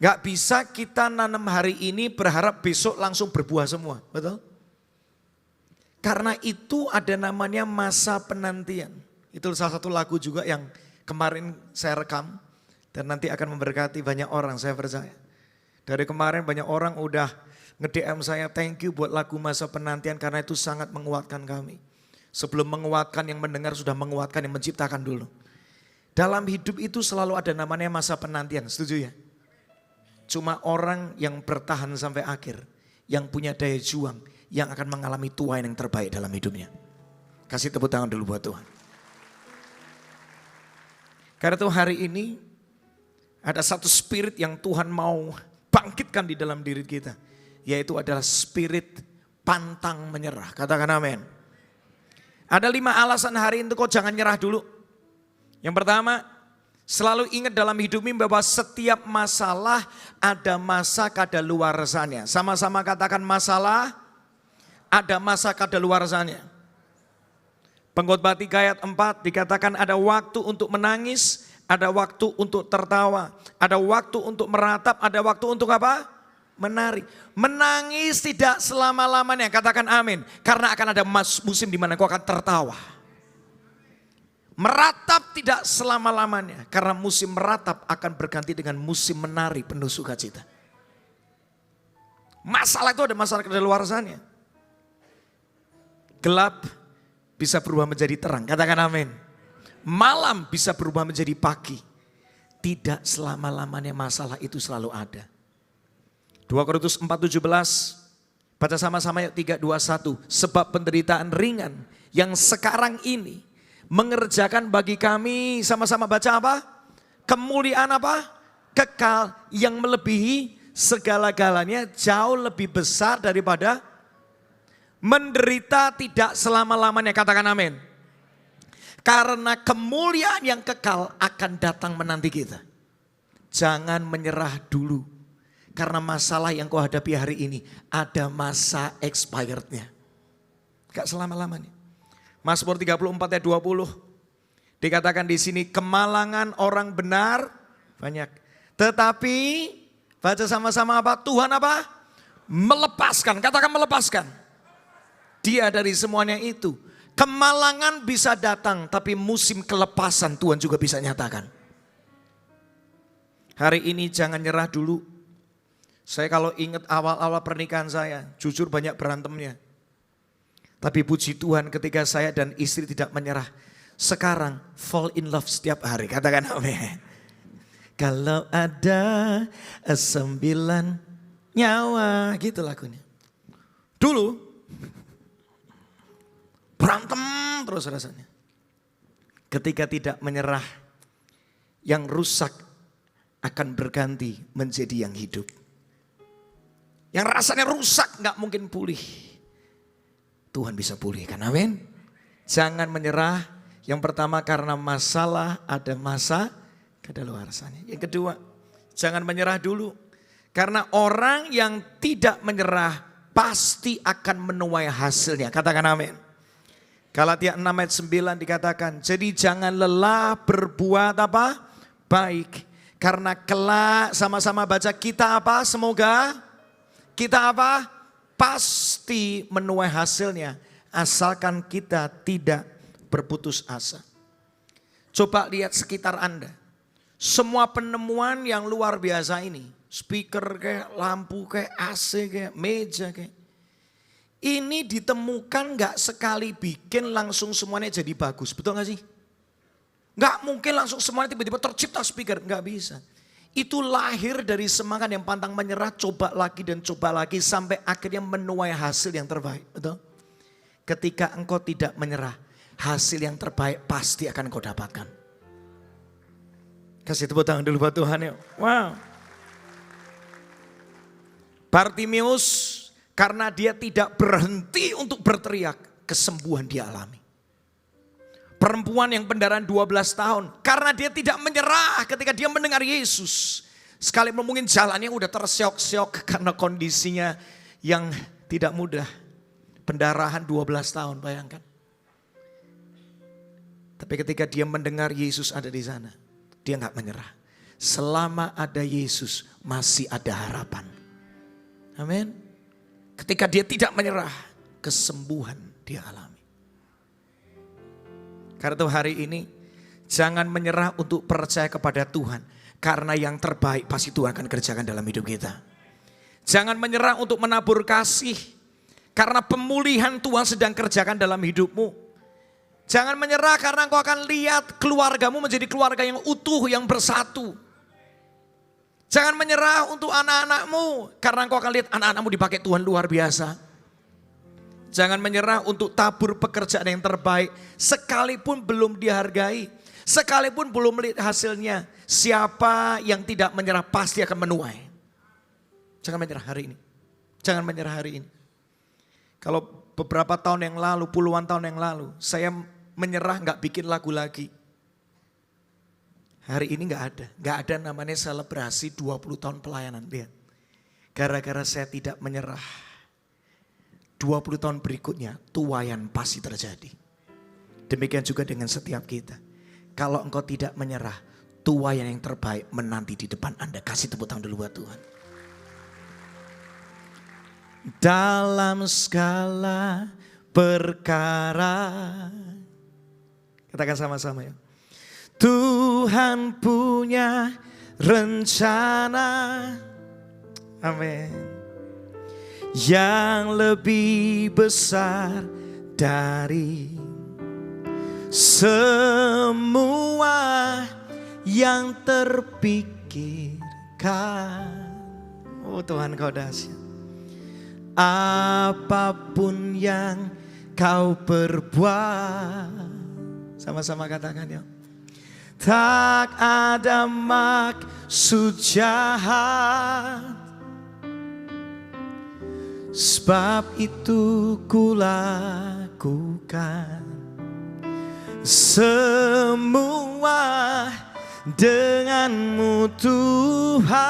Gak bisa kita nanam hari ini berharap besok langsung berbuah semua, betul? Karena itu ada namanya masa penantian. Itu salah satu lagu juga yang kemarin saya rekam dan nanti akan memberkati banyak orang, saya percaya. Dari kemarin banyak orang udah nge-DM saya, thank you buat lagu masa penantian karena itu sangat menguatkan kami. Sebelum menguatkan yang mendengar sudah menguatkan yang menciptakan dulu. Dalam hidup itu selalu ada namanya masa penantian, setuju ya? Cuma orang yang bertahan sampai akhir, yang punya daya juang, yang akan mengalami tuain yang terbaik dalam hidupnya. Kasih tepuk tangan dulu buat Tuhan. Karena itu hari ini ada satu spirit yang Tuhan mau bangkitkan di dalam diri kita. Yaitu adalah spirit pantang menyerah. Katakan amin. Ada 5 alasan hari ini kau jangan nyerah dulu. Yang pertama, selalu ingat dalam hidup ini bahwa setiap masalah ada masa kadaluarsanya. Sama-sama katakan masalah, ada masa kadaluarsanya. Pengkhotbah 3 ayat 4 dikatakan ada waktu untuk menangis, ada waktu untuk tertawa, ada waktu untuk meratap, ada waktu untuk apa? Menari. Menangis tidak selama-lamanya, katakan amin. Karena akan ada musim di mana kau akan tertawa. Meratap tidak selama-lamanya, karena musim meratap akan berganti dengan musim menari penuh sukacita. Masalah itu ada masalah kedaluarsanya. Gelap bisa berubah menjadi terang, katakan amin. Malam bisa berubah menjadi pagi. Tidak selama-lamanya masalah itu selalu ada. 2 Korintus 4:17, baca sama-sama yuk 3, 2, 1. Sebab penderitaan ringan yang sekarang ini mengerjakan bagi kami, sama-sama baca apa? Kemuliaan apa? Kekal yang melebihi segala-galanya, jauh lebih besar daripada menderita tidak selama-lamanya, katakan amin. Karena kemuliaan yang kekal akan datang menanti kita. Jangan menyerah dulu. Karena masalah yang kau hadapi hari ini ada masa expirednya. Gak selama-lamanya. Mazmur 34 ayat 20. Dikatakan di sini kemalangan orang benar banyak. Tetapi baca sama-sama apa? Tuhan apa? Melepaskan. Katakan melepaskan. Dia dari semuanya itu. Kemalangan bisa datang, tapi musim kelepasan Tuhan juga bisa nyatakan. Hari ini jangan nyerah dulu. Saya kalau ingat awal-awal pernikahan saya, jujur banyak berantemnya. Tapi puji Tuhan ketika saya dan istri tidak menyerah. Sekarang fall in love setiap hari, katakan amin. Kalau ada 9 nyawa, gitu lagunya. Dulu berantem terus rasanya. Ketika tidak menyerah, yang rusak akan berganti menjadi yang hidup. Yang rasanya rusak gak mungkin pulih. Tuhan bisa pulihkan, amin. Jangan menyerah. Yang pertama karena masalah ada masa kedaluarsanya. Yang kedua, jangan menyerah dulu. Karena orang yang tidak menyerah pasti akan menuai hasilnya. Katakan amin. Galatia 6 ayat 9 dikatakan, jadi jangan lelah berbuat apa? Baik. Karena kelak sama-sama baca kita apa? Semoga kita apa? Pasti menuai hasilnya. Asalkan kita tidak berputus asa. Coba lihat sekitar Anda. Semua penemuan yang luar biasa ini. Speaker kayak, lampu kayak, AC kayak, meja kayak. Ini ditemukan gak sekali bikin langsung semuanya jadi bagus. Betul gak sih? Gak mungkin langsung semuanya tiba-tiba tercipta speaker. Gak bisa. Itu lahir dari semangat yang pantang menyerah. Coba lagi dan coba lagi sampai akhirnya menuai hasil yang terbaik. Betul? Ketika engkau tidak menyerah, hasil yang terbaik pasti akan engkau dapatkan. Kasih tepuk tangan dulu buat Tuhan ya. Wow. Bartimeus karena dia tidak berhenti untuk berteriak, kesembuhan dia alami. Perempuan yang pendarahan 12 tahun, karena dia tidak menyerah ketika dia mendengar Yesus. Sekalipun mungkin jalannya udah terseok-seok karena kondisinya yang tidak mudah. Pendarahan 12 tahun, bayangkan. Tapi ketika dia mendengar Yesus ada di sana, dia gak menyerah. Selama ada Yesus masih ada harapan. Amin. Ketika dia tidak menyerah, kesembuhan dia alami. Karena itu hari ini, jangan menyerah untuk percaya kepada Tuhan. Karena yang terbaik pasti Tuhan akan kerjakan dalam hidup kita. Jangan menyerah untuk menabur kasih. Karena pemulihan Tuhan sedang kerjakan dalam hidupmu. Jangan menyerah karena engkau akan lihat keluargamu menjadi keluarga yang utuh, yang bersatu. Jangan menyerah untuk anak-anakmu, karena engkau akan lihat anak-anakmu dipakai Tuhan luar biasa. Jangan menyerah untuk tabur pekerjaan yang terbaik, sekalipun belum dihargai, sekalipun belum melihat hasilnya. Siapa yang tidak menyerah pasti akan menuai. Jangan menyerah hari ini. Jangan menyerah hari ini. Kalau beberapa tahun yang lalu, puluhan tahun yang lalu, saya menyerah gak bikin lagu lagi. Hari ini gak ada namanya selebrasi 20 tahun pelayanan. Lihat, gara-gara saya tidak menyerah, 20 tahun berikutnya tuaian pasti terjadi. Demikian juga dengan setiap kita. Kalau engkau tidak menyerah, tuaian yang terbaik menanti di depan Anda. Kasih tepuk tangan dulu buat Tuhan. Dalam segala perkara, Katakan sama-sama ya. Tuhan punya rencana, amin, yang lebih besar dari semua yang terpikirkan. Oh Tuhan, kau dahsyat. Apapun yang kau perbuat, sama-sama katakan ya. Tak ada maksud jahat, sebab itu kulakukan semua denganmu Tuhan.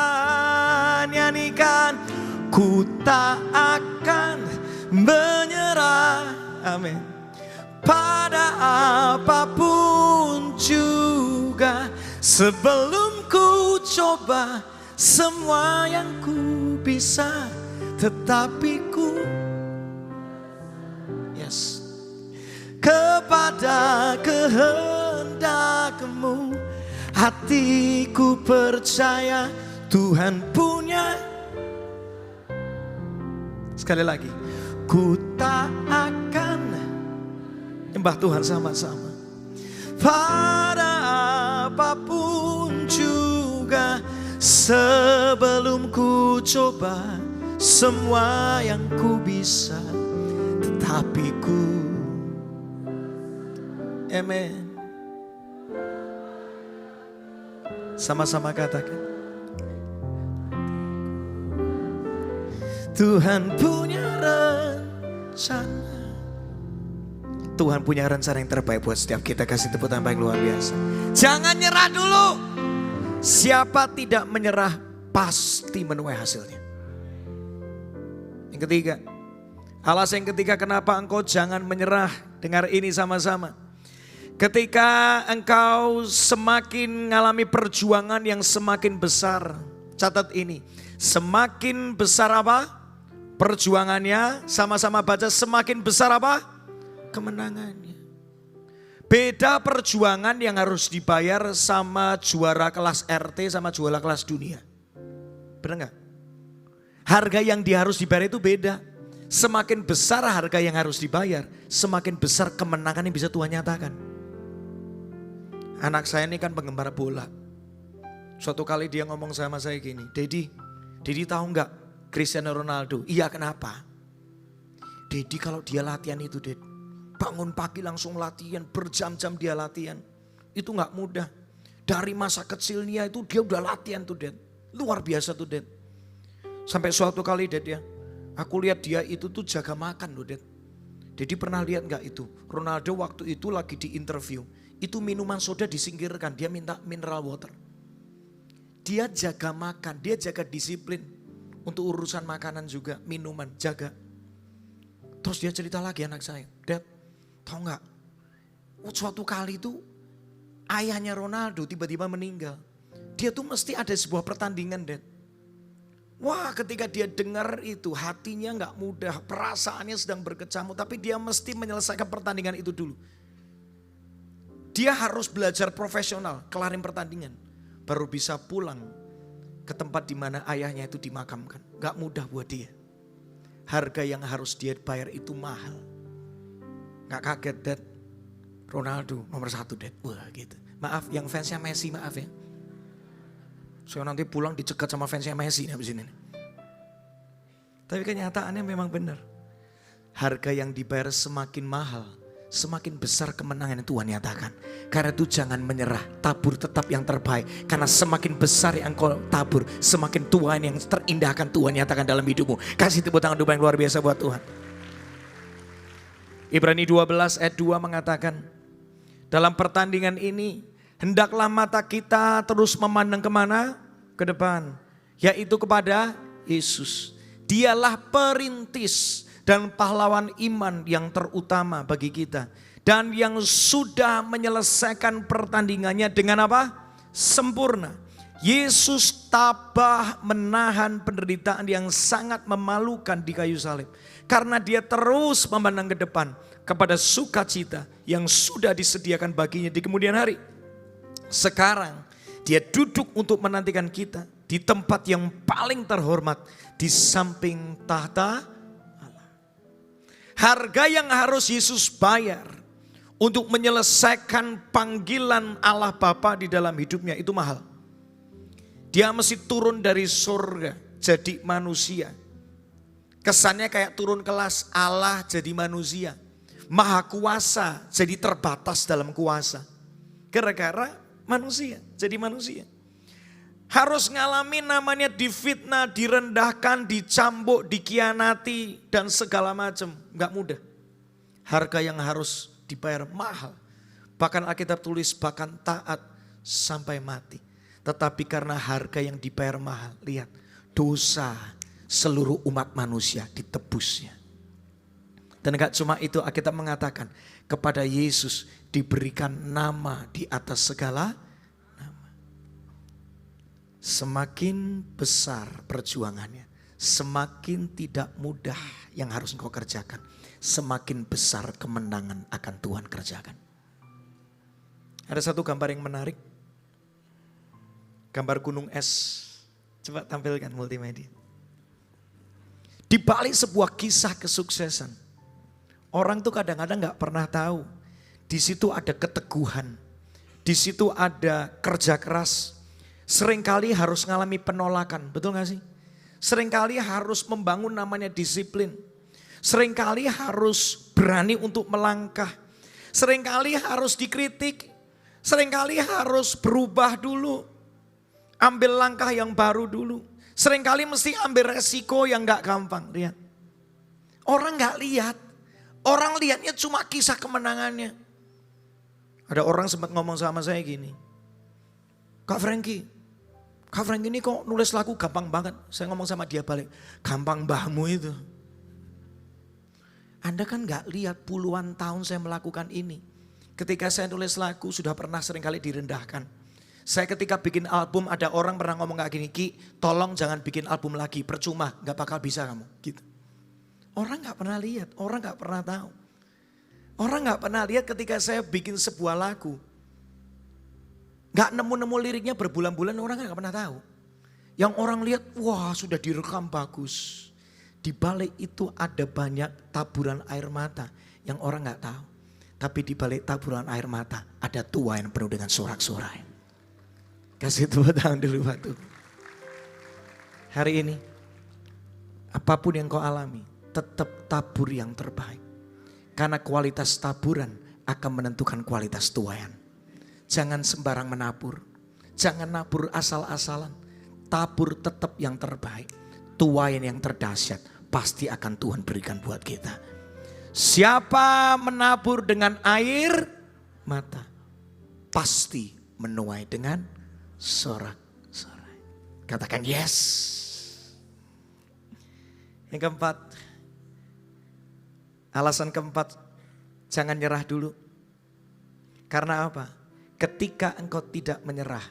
Nyanyikan, ku tak akan menyerah, amin, pada apapun juga, sebelum ku coba semua yang ku bisa, tetapi ku kepada kehendakmu. Hatiku percaya Tuhan punya. Sekali lagi, ku tak akan, nyembah Tuhan sama-sama, pada apapun juga, sebelum ku coba semua yang ku bisa, tetapi ku, amen. Sama-sama katakan, Tuhan punya rencana. Tuhan punya rencana yang terbaik buat setiap kita. Kasih tepuk tangan yang luar biasa. Jangan nyerah dulu. Siapa tidak menyerah pasti menuai hasilnya. Yang ketiga, alasan yang ketiga kenapa engkau jangan menyerah. Dengar ini sama-sama. Ketika engkau semakin mengalami perjuangan yang semakin besar, catat ini, semakin besar apa? Perjuangannya, sama-sama baca, semakin besar apa? Kemenangannya. Beda perjuangan yang harus dibayar sama juara kelas RT sama juara kelas dunia. Benar gak? Harga yang harus dibayar itu beda. Semakin besar harga yang harus dibayar, semakin besar kemenangan yang bisa Tuhan nyatakan. Anak saya ini kan penggemar bola. Suatu kali dia ngomong sama saya gini, Dedi tahu gak Cristiano Ronaldo? Iya, kenapa? Dedi kalau dia latihan itu, Ded, bangun pagi langsung latihan, berjam-jam dia latihan. Itu gak mudah. Dari masa kecilnya itu dia udah latihan tuh, Ded. Luar biasa tuh, Ded. Sampai suatu kali, Ded ya, aku lihat dia itu tuh jaga makan loh, Ded. Dedi pernah lihat gak itu? Ronaldo waktu itu lagi di interview. Itu minuman soda disingkirkan, dia minta mineral water. Dia jaga makan, dia jaga disiplin. Untuk urusan makanan juga, minuman, jaga. Terus dia cerita lagi anak saya, Dad, tahu gak? Suatu kali itu ayahnya Ronaldo tiba-tiba meninggal. Dia tuh mesti ada sebuah pertandingan, Dad. Wah, ketika dia dengar itu hatinya gak mudah, perasaannya sedang berkecamuk. Tapi dia mesti menyelesaikan pertandingan itu dulu. Dia harus belajar profesional, kelarin pertandingan. Baru bisa pulang ke tempat di mana ayahnya itu dimakamkan. Gak mudah buat dia. Harga yang harus dia bayar itu mahal. Gak kaget, Dad. Ronaldo nomor 1, Dad. Wah gitu. Maaf, yang fansnya Messi maaf ya. Saya nanti pulang dicegat sama fansnya Messi habis ini. Tapi kenyataannya memang benar. Harga yang dibayar semakin mahal, semakin besar kemenangan yang Tuhan nyatakan. Karena itu jangan menyerah, tabur tetap yang terbaik. Karena semakin besar yang kau tabur, semakin Tuhan yang terindahkan Tuhan nyatakan dalam hidupmu. Kasih tepuk tangan yang luar biasa buat Tuhan. Ibrani 12 ayat 2 mengatakan, dalam pertandingan ini, hendaklah mata kita terus memandang kemana? Ke depan, yaitu kepada Yesus. Dialah perintis dan pahlawan iman yang terutama bagi kita. Dan yang sudah menyelesaikan pertandingannya dengan apa? Sempurna. Yesus tabah menahan penderitaan yang sangat memalukan di kayu salib. Karena dia terus memandang ke depan. kepada sukacita yang sudah disediakan baginya di kemudian hari. Sekarang dia duduk untuk menantikan kita di tempat yang paling terhormat di samping tahta Allah. Harga yang harus Yesus bayar untuk menyelesaikan panggilan Allah Bapa di dalam hidupnya itu mahal. Dia mesti turun dari surga jadi manusia. Kesannya kayak turun kelas, Allah jadi manusia. Maha kuasa jadi terbatas dalam kuasa. Gara-gara manusia, jadi manusia. Harus ngalamin namanya difitnah, direndahkan, dicambuk, dikhianati, dan segala macam. Enggak mudah. Harga yang harus dibayar mahal. Bahkan Alkitab tulis bahkan taat sampai mati. Tetapi karena harga yang dibayar mahal, lihat dosa seluruh umat manusia ditebusnya. Dan enggak cuma itu, Alkitab mengatakan kepada Yesus diberikan nama di atas segala nama. Semakin besar perjuangannya, semakin tidak mudah yang harus engkau kerjakan, semakin besar kemenangan akan Tuhan kerjakan. Ada satu gambar yang menarik. Gambar gunung es. Coba tampilkan multimedia. Di balik sebuah kisah kesuksesan, orang tuh kadang-kadang gak pernah tahu. Di situ ada keteguhan, di situ ada kerja keras. Seringkali harus ngalami penolakan, betul gak sih? Seringkali harus membangun namanya disiplin. Seringkali harus berani untuk melangkah. Seringkali harus dikritik. Seringkali harus berubah dulu. Ambil langkah yang baru dulu. Seringkali mesti ambil resiko yang gak gampang. Lihat. Orang gak lihat. Orang lihatnya cuma kisah kemenangannya. Ada orang sempat ngomong sama saya gini. Kak Frankie ini kok nulis lagu gampang banget. Saya ngomong sama dia balik. Gampang mbahmu itu. Anda kan gak lihat puluhan tahun saya melakukan ini. Ketika saya nulis lagu sudah pernah seringkali direndahkan. Saya ketika bikin album ada orang pernah ngomong kayak gini, Ki tolong jangan bikin album lagi, percuma gak bakal bisa kamu. Gitu. Orang gak pernah lihat, orang gak pernah tahu. Orang gak pernah lihat ketika saya bikin sebuah lagu. Gak nemu-nemu liriknya berbulan-bulan, orang gak pernah tahu. Yang orang lihat, wah sudah direkam bagus. Di balik itu ada banyak taburan air mata yang orang gak tahu. Tapi di balik taburan air mata ada tua yang penuh dengan sorak-sorai. Kasih tepuk tangan dulu batu. Hari ini, apapun yang kau alami, tetap tabur yang terbaik. Karena kualitas taburan akan menentukan kualitas tuaian. Jangan sembarang menabur. Jangan nabur asal-asalan. Tabur tetap yang terbaik. Tuaian yang terdahsyat pasti akan Tuhan berikan buat kita. Siapa menabur dengan air mata, pasti menuai dengan sorak-sorai. Katakan yes. Yang keempat, alasan keempat, jangan nyerah dulu. Karena apa? Ketika engkau tidak menyerah,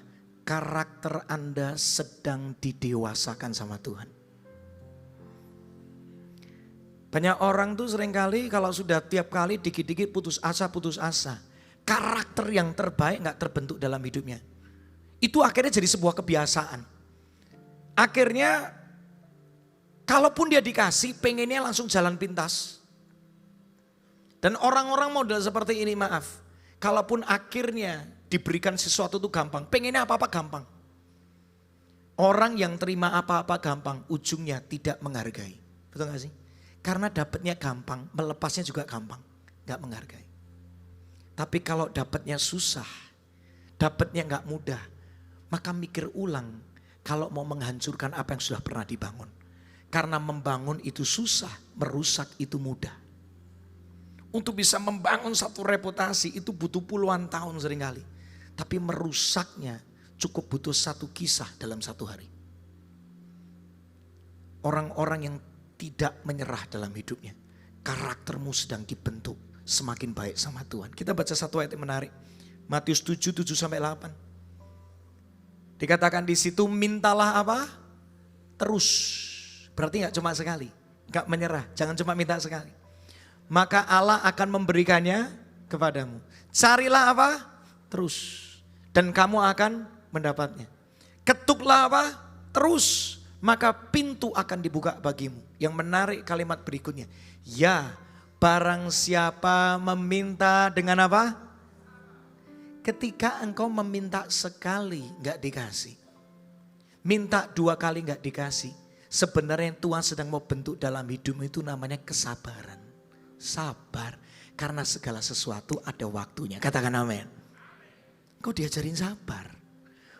karakter Anda sedang didewasakan sama Tuhan. Banyak orang tuh seringkali kalau sudah tiap kali dikit-dikit putus asa. Karakter yang terbaik gak terbentuk dalam hidupnya. Itu akhirnya jadi sebuah kebiasaan. Akhirnya kalaupun dia dikasih pengennya langsung jalan pintas. Dan orang-orang model seperti ini maaf. Kalaupun akhirnya diberikan sesuatu itu gampang. Pengennya apa-apa gampang. Orang yang terima apa-apa gampang ujungnya tidak menghargai. Betul gak sih? Karena dapatnya gampang, melepasnya juga gampang. Gak menghargai. Tapi kalau dapatnya susah, dapatnya gak mudah. Maka mikir ulang kalau mau menghancurkan apa yang sudah pernah dibangun. Karena membangun itu susah, merusak itu mudah. Untuk bisa membangun satu reputasi itu butuh puluhan tahun seringkali. Tapi merusaknya cukup butuh satu kisah dalam satu hari. Orang-orang yang tidak menyerah dalam hidupnya. Karaktermu sedang dibentuk semakin baik sama Tuhan. Kita baca satu ayat yang menarik. Matius 7:7-8. Dikatakan di situ mintalah apa? Terus. Berarti gak cuma sekali. Gak menyerah. Jangan cuma minta sekali. maka Allah akan memberikannya kepadamu. Carilah apa? Terus. Dan kamu akan mendapatnya. Ketuklah apa? Terus. Maka pintu akan dibuka bagimu. Yang menarik kalimat berikutnya. Ya, barang siapa meminta dengan apa? Ketika engkau meminta sekali gak dikasih. Minta 2 kali gak dikasih. Sebenarnya yang Tuhan sedang mau bentuk dalam hidupmu itu namanya kesabaran. Sabar. Karena segala sesuatu ada waktunya. Katakan amin. Kau diajarin sabar.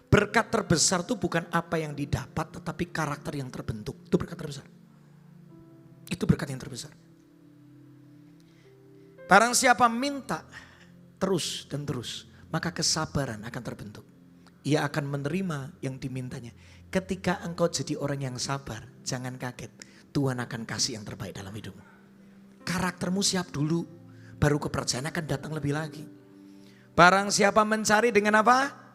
Berkat terbesar itu bukan apa yang didapat, tetapi karakter yang terbentuk. Itu berkat terbesar. Itu berkat yang terbesar. Barang siapa minta terus dan terus, maka kesabaran akan terbentuk. Ia akan menerima yang dimintanya. Ketika engkau jadi orang yang sabar, jangan kaget. Tuhan akan kasih yang terbaik dalam hidupmu. Karaktermu siap dulu, baru kepercayaan akan datang lebih lagi. Barang siapa mencari dengan apa?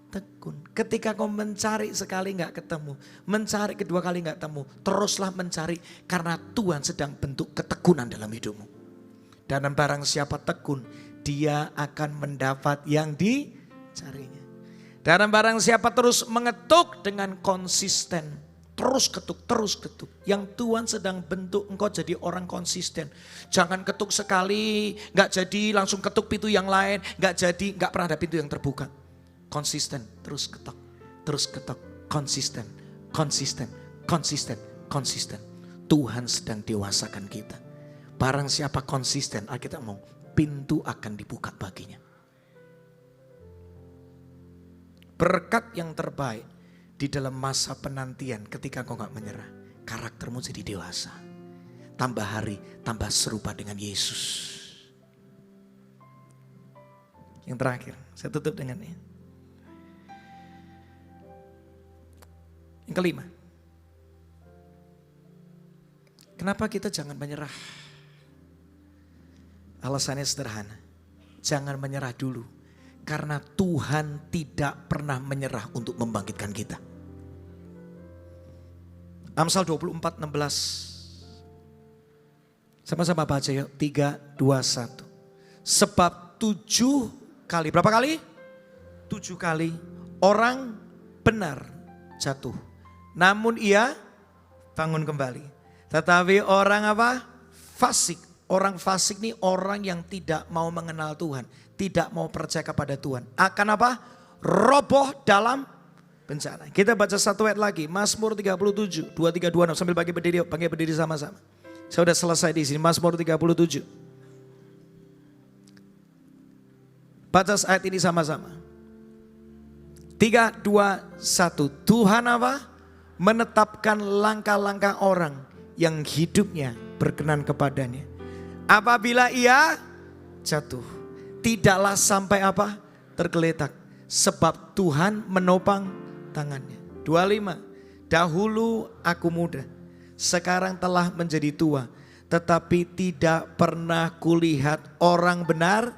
Tekun. Ketika kau mencari sekali gak ketemu, mencari kedua kali gak ketemu, teruslah mencari karena Tuhan sedang bentuk ketekunan dalam hidupmu. Dan barang siapa tekun, dia akan mendapat yang dicarinya. Dan barang siapa terus mengetuk dengan konsisten, terus ketuk. Yang Tuhan sedang bentuk engkau jadi orang konsisten. Jangan ketuk sekali, gak jadi langsung ketuk pintu yang lain. Gak jadi, gak pernah ada pintu yang terbuka. Konsisten, terus ketuk, konsisten. Tuhan sedang dewasakan kita. Barang siapa konsisten, Alkitab ngomong, pintu akan dibuka baginya. Berkat yang terbaik di dalam masa penantian ketika kau gak menyerah. Karaktermu jadi dewasa. Tambah hari, tambah serupa dengan Yesus. Yang terakhir, saya tutup dengan ini. Yang kelima. Kenapa kita jangan menyerah? Alasannya sederhana. Jangan menyerah dulu. Karena Tuhan tidak pernah menyerah untuk membangkitkan kita. Amsal 24:16. Sama-sama baca yuk. 3, 2, 1. Sebab 7 kali. Berapa kali? 7 kali orang benar jatuh. Namun ia bangun kembali. Tetapi orang apa? Fasik. Orang fasik ini orang yang tidak mau mengenal Tuhan. Tidak mau percaya kepada Tuhan. Akan apa? Roboh dalam bencana. Kita baca satu ayat lagi. Mazmur 37, 2, 3, 2, 6. Sambil bagi berdiri sama-sama. Saya sudah selesai di sini. Mazmur 37. Baca ayat ini sama-sama. 3, 2, 1. Tuhan apa? Menetapkan langkah-langkah orang yang hidupnya berkenan kepadanya. Apabila ia jatuh, tidaklah sampai apa? Tergeletak. Sebab Tuhan menopang tangannya. 25. Dahulu aku muda, sekarang telah menjadi tua. Tetapi tidak pernah kulihat orang benar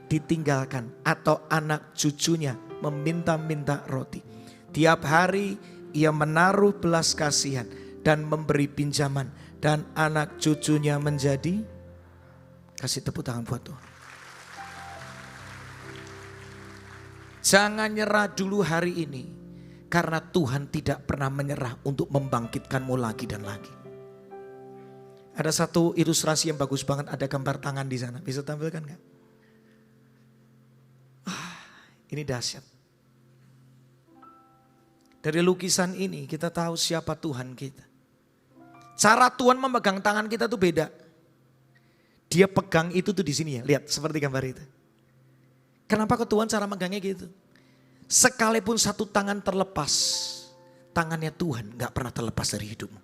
ditinggalkan. Atau anak cucunya meminta-minta roti. Tiap hari ia menaruh belas kasihan dan memberi pinjaman. Dan anak cucunya menjadi. Kasih tepuk tangan buat Tuhan. Jangan nyerah dulu hari ini. Karena Tuhan tidak pernah menyerah untuk membangkitkanmu lagi dan lagi. Ada satu ilustrasi yang bagus banget. Ada gambar tangan di sana. Bisa tampilkan gak? Ini dahsyat. Dari lukisan ini kita tahu siapa Tuhan kita. Cara Tuhan memegang tangan kita tuh beda. Dia pegang itu tuh di sini ya. Lihat seperti gambar itu. Kenapa kok Tuhan cara megangnya gitu? Sekalipun satu tangan terlepas, tangannya Tuhan gak pernah terlepas dari hidupmu.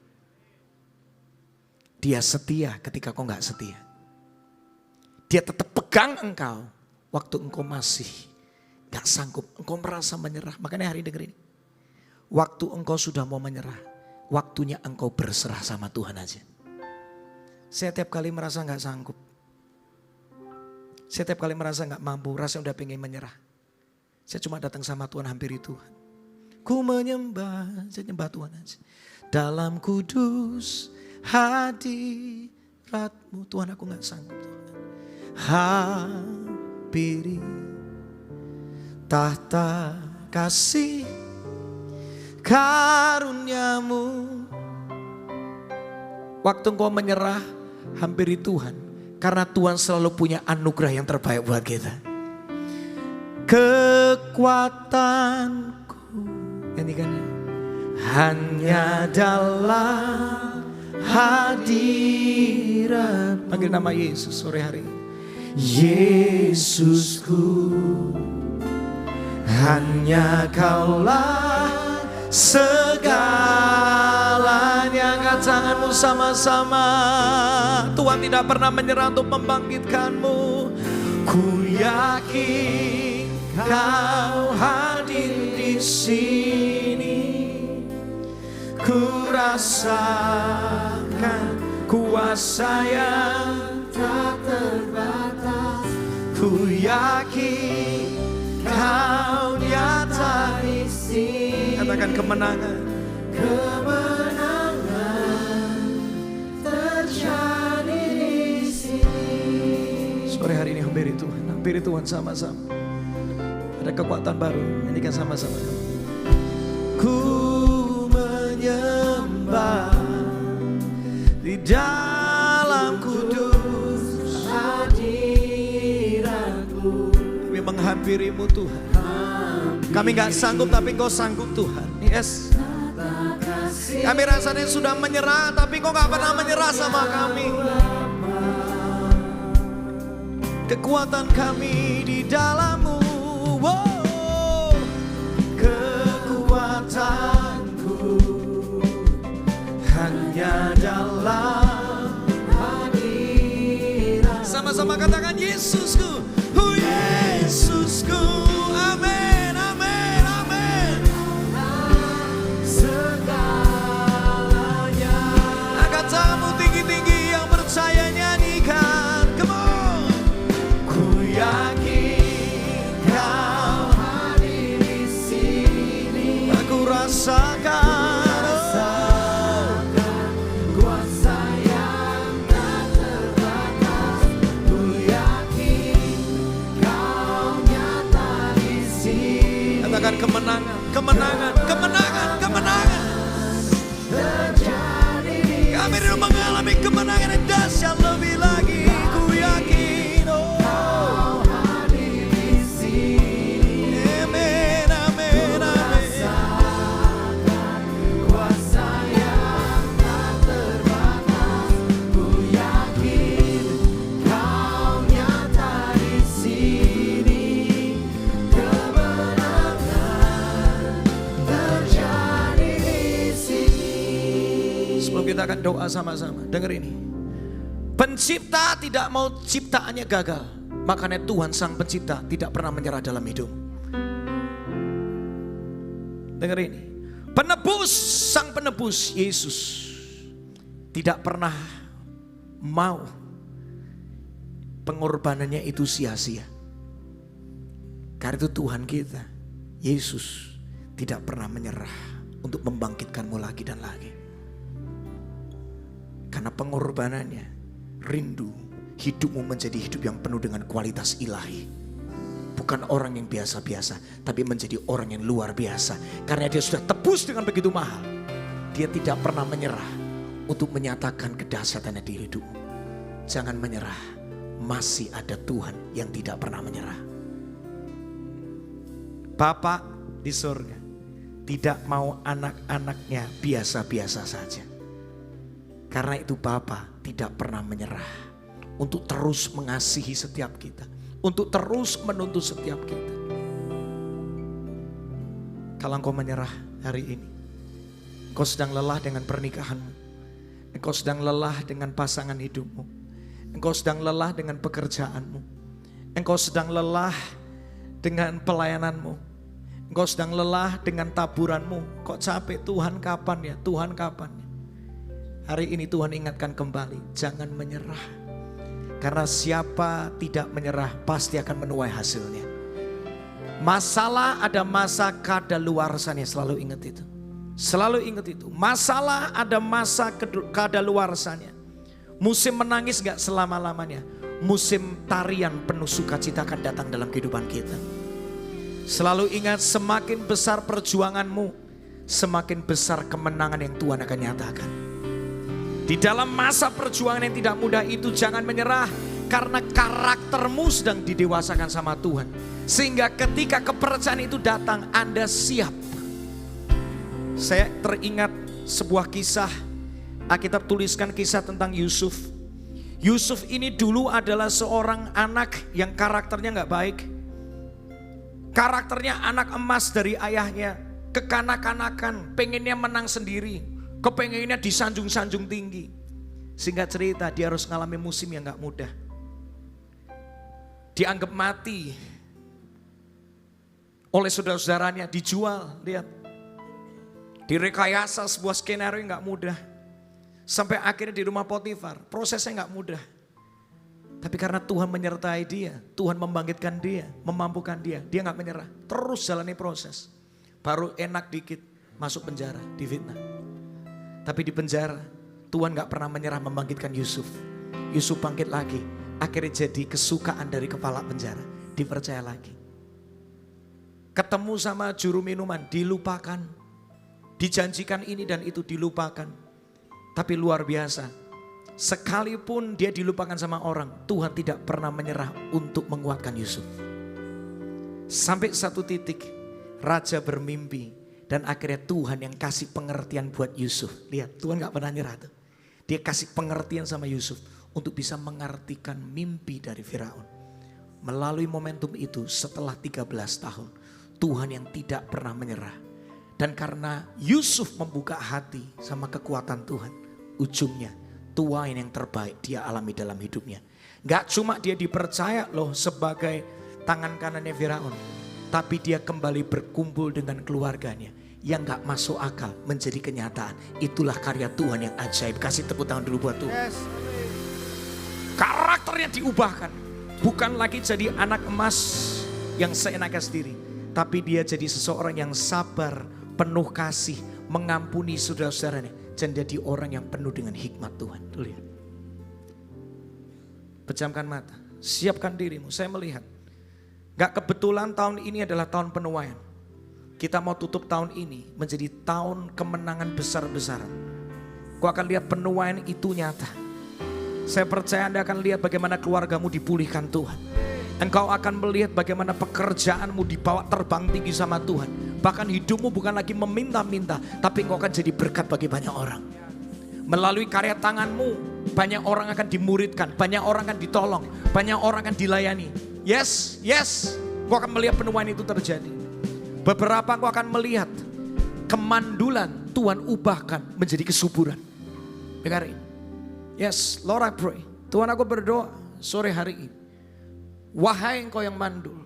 Dia setia ketika kau gak setia. Dia tetap pegang engkau waktu engkau masih gak sanggup. Engkau merasa menyerah. Makanya hari ini dengerin. Waktu engkau sudah mau menyerah, waktunya engkau berserah sama Tuhan aja. Saya tiap kali merasa gak sanggup. Saya tiap kali merasa gak mampu, rasanya udah pengen menyerah. Saya cuma datang sama Tuhan, hampiri Tuhan. Ku menyembah, saya nyembah Tuhan aja. Dalam kudus hadiratmu beratmu. Tuhan, aku gak sanggup Tuhan. Hampiri tahta kasih karuniamu. Waktu engkau menyerah, hampiri Tuhan. Karena Tuhan selalu punya anugerah yang terbaik buat kita. Kekuatanku, nyanyikan ya, hanya dalam hadirat. Panggil nama Yesus sore hari ini. Yesusku, hanya Kaulah segalanya. Angkat tanganmu sama-sama. Tuhan tidak pernah menyerah untuk membangkitkanmu. Ku yakin Kau hadir di sini. Ku rasakan kuasa yang tak terbatas. Ku yakin Kau nyata di sini. Katakan kemenangan. Kemenangan terjadi di sini. Sore hari ini hampiri Tuhan sama-sama. Ada kekuatan baru, nyanyikan sama-sama. Ku menyembah di dalam kudus hadirat-Mu. Kami menghampirimu Tuhan. Kami gak sanggup tapi Kau sanggup Tuhan. Yes. Kami rasanya sudah menyerah tapi Kau gak pernah menyerah sama kami. Kekuatan kami di dalam-Mu. Wow. Kekuatanku hanya dalam hadirat. Sama-sama katakan Yesusku. Yesusku. Amin, amin, amin. Segalanya. Angkat tanganmu tinggi-tinggi yang percaya, nyanyikan. Come on. Ku yakin Kau hadir di sini. Aku rasakan kuasa yang tak terbatas. Ku yakin Kau nyata di sini. Katakan kemenangan, kemenangan, kemenangan, kemenangan. Terjadi. Kami sudah mengalami kemenangan yang dahsyat lebih lagi. Ku yakin Kau hadir di sini. Amin, amin, amin. Kuasa yang tak terbatas. Ku yakin Kau nyata di sini. Kemenangan terjadi di sini. Sebelum kita akan doa sama-sama, dengar ini. Pencipta tidak mau ciptaannya gagal. Makanya Tuhan Sang Pencipta tidak pernah menyerah dalam hidup. Dengar ini. Penebus, Sang Penebus Yesus tidak pernah mau pengorbanannya itu sia-sia. Karena itu Tuhan kita, Yesus, tidak pernah menyerah untuk membangkitkanmu lagi dan lagi. Karena pengorbanannya, rindu hidupmu menjadi hidup yang penuh dengan kualitas ilahi. Bukan orang yang biasa-biasa, tapi menjadi orang yang luar biasa. Karena dia sudah tebus dengan begitu mahal. Dia tidak pernah menyerah untuk menyatakan kedahsyatannya di hidupmu. Jangan menyerah, masih ada Tuhan yang tidak pernah menyerah. Bapa di surga tidak mau anak-anaknya biasa-biasa saja. Karena itu Bapa tidak pernah menyerah untuk terus mengasihi setiap kita, untuk terus menuntut setiap kita. Kalau engkau menyerah hari ini, engkau sedang lelah dengan pernikahanmu, engkau sedang lelah dengan pasangan hidupmu, engkau sedang lelah dengan pekerjaanmu, engkau sedang lelah dengan pelayananmu, engkau sedang lelah dengan taburanmu, kok capek, Tuhan kapan ya, Tuhan kapan ya. Hari ini Tuhan ingatkan kembali, jangan menyerah. Karena siapa tidak menyerah pasti akan menuai hasilnya. Masalah ada masa kadaluarsanya, selalu ingat itu. Selalu ingat itu. Masalah ada masa kadaluarsanya. Musim menangis gak selama-lamanya. Musim tarian penuh sukacita akan datang dalam kehidupan kita. Selalu ingat, semakin besar perjuanganmu, semakin besar kemenangan yang Tuhan akan nyatakan. Di dalam masa perjuangan yang tidak mudah itu jangan menyerah. Karena karaktermu sedang didewasakan sama Tuhan. Sehingga ketika kepercayaan itu datang, Anda siap. Saya teringat sebuah kisah. Alkitab tuliskan kisah tentang Yusuf. Yusuf ini dulu adalah seorang anak yang karakternya gak baik. Karakternya anak emas dari ayahnya. Kekanak-kanakan, pengennya menang sendiri. Kepengennya disanjung-sanjung tinggi. Singkat cerita, dia harus mengalami musim yang gak mudah. Dianggap mati oleh saudara-saudaranya, dijual, lihat. Direkayasa sebuah skenario yang gak mudah. Sampai akhirnya di rumah Potifar, prosesnya gak mudah. Tapi karena Tuhan menyertai dia, Tuhan membangkitkan dia, memampukan dia gak menyerah. Terus jalani proses. Baru enak dikit, masuk penjara, difitnah. Tapi di penjara, Tuhan gak pernah menyerah membangkitkan Yusuf. Yusuf bangkit lagi, akhirnya jadi kesukaan dari kepala penjara, dipercaya lagi. Ketemu sama juru minuman, dilupakan. Dijanjikan ini dan itu dilupakan. Tapi luar biasa, sekalipun dia dilupakan sama orang, Tuhan tidak pernah menyerah untuk menguatkan Yusuf. Sampai satu titik, raja bermimpi dan akhirnya Tuhan yang kasih pengertian buat Yusuf. Lihat, Tuhan gak pernah nyerah tuh. Dia kasih pengertian sama Yusuf untuk bisa mengartikan mimpi dari Firaun. Melalui momentum itu setelah 13 tahun, Tuhan yang tidak pernah menyerah. Dan karena Yusuf membuka hati sama kekuatan Tuhan, ujungnya tuain yang terbaik dia alami dalam hidupnya. Gak cuma dia dipercaya loh sebagai tangan kanannya Firaun, tapi dia kembali berkumpul dengan keluarganya yang gak masuk akal menjadi kenyataan. Itulah karya Tuhan yang ajaib. Kasih tepuk tangan dulu buat Tuhan. Yes. Karakternya diubahkan, bukan lagi jadi anak emas yang seenaknya sendiri, tapi dia jadi seseorang yang sabar, penuh kasih, mengampuni saudara-saudaranya, dan jadi orang yang penuh dengan hikmat Tuhan. Tuh lihat. Pejamkan mata, siapkan dirimu. Saya melihat, gak kebetulan tahun ini adalah tahun penuaian. Kita mau tutup tahun ini menjadi tahun kemenangan besar-besaran. Kau akan lihat penuaian itu nyata. Saya percaya Anda akan lihat bagaimana keluargamu dipulihkan Tuhan. Engkau akan melihat bagaimana pekerjaanmu dibawa terbang tinggi sama Tuhan. Bahkan hidupmu bukan lagi meminta-minta, tapi engkau akan jadi berkat bagi banyak orang. Melalui karya tanganmu, banyak orang akan dimuridkan, banyak orang akan ditolong, banyak orang akan dilayani. Yes, yes, engkau akan melihat penuaian itu terjadi. Beberapa engkau akan melihat kemandulan Tuhan ubahkan menjadi kesuburan. Dengar ini. Yes, Lord I pray. Tuhan, aku berdoa sore hari ini. Wahai engkau yang mandul,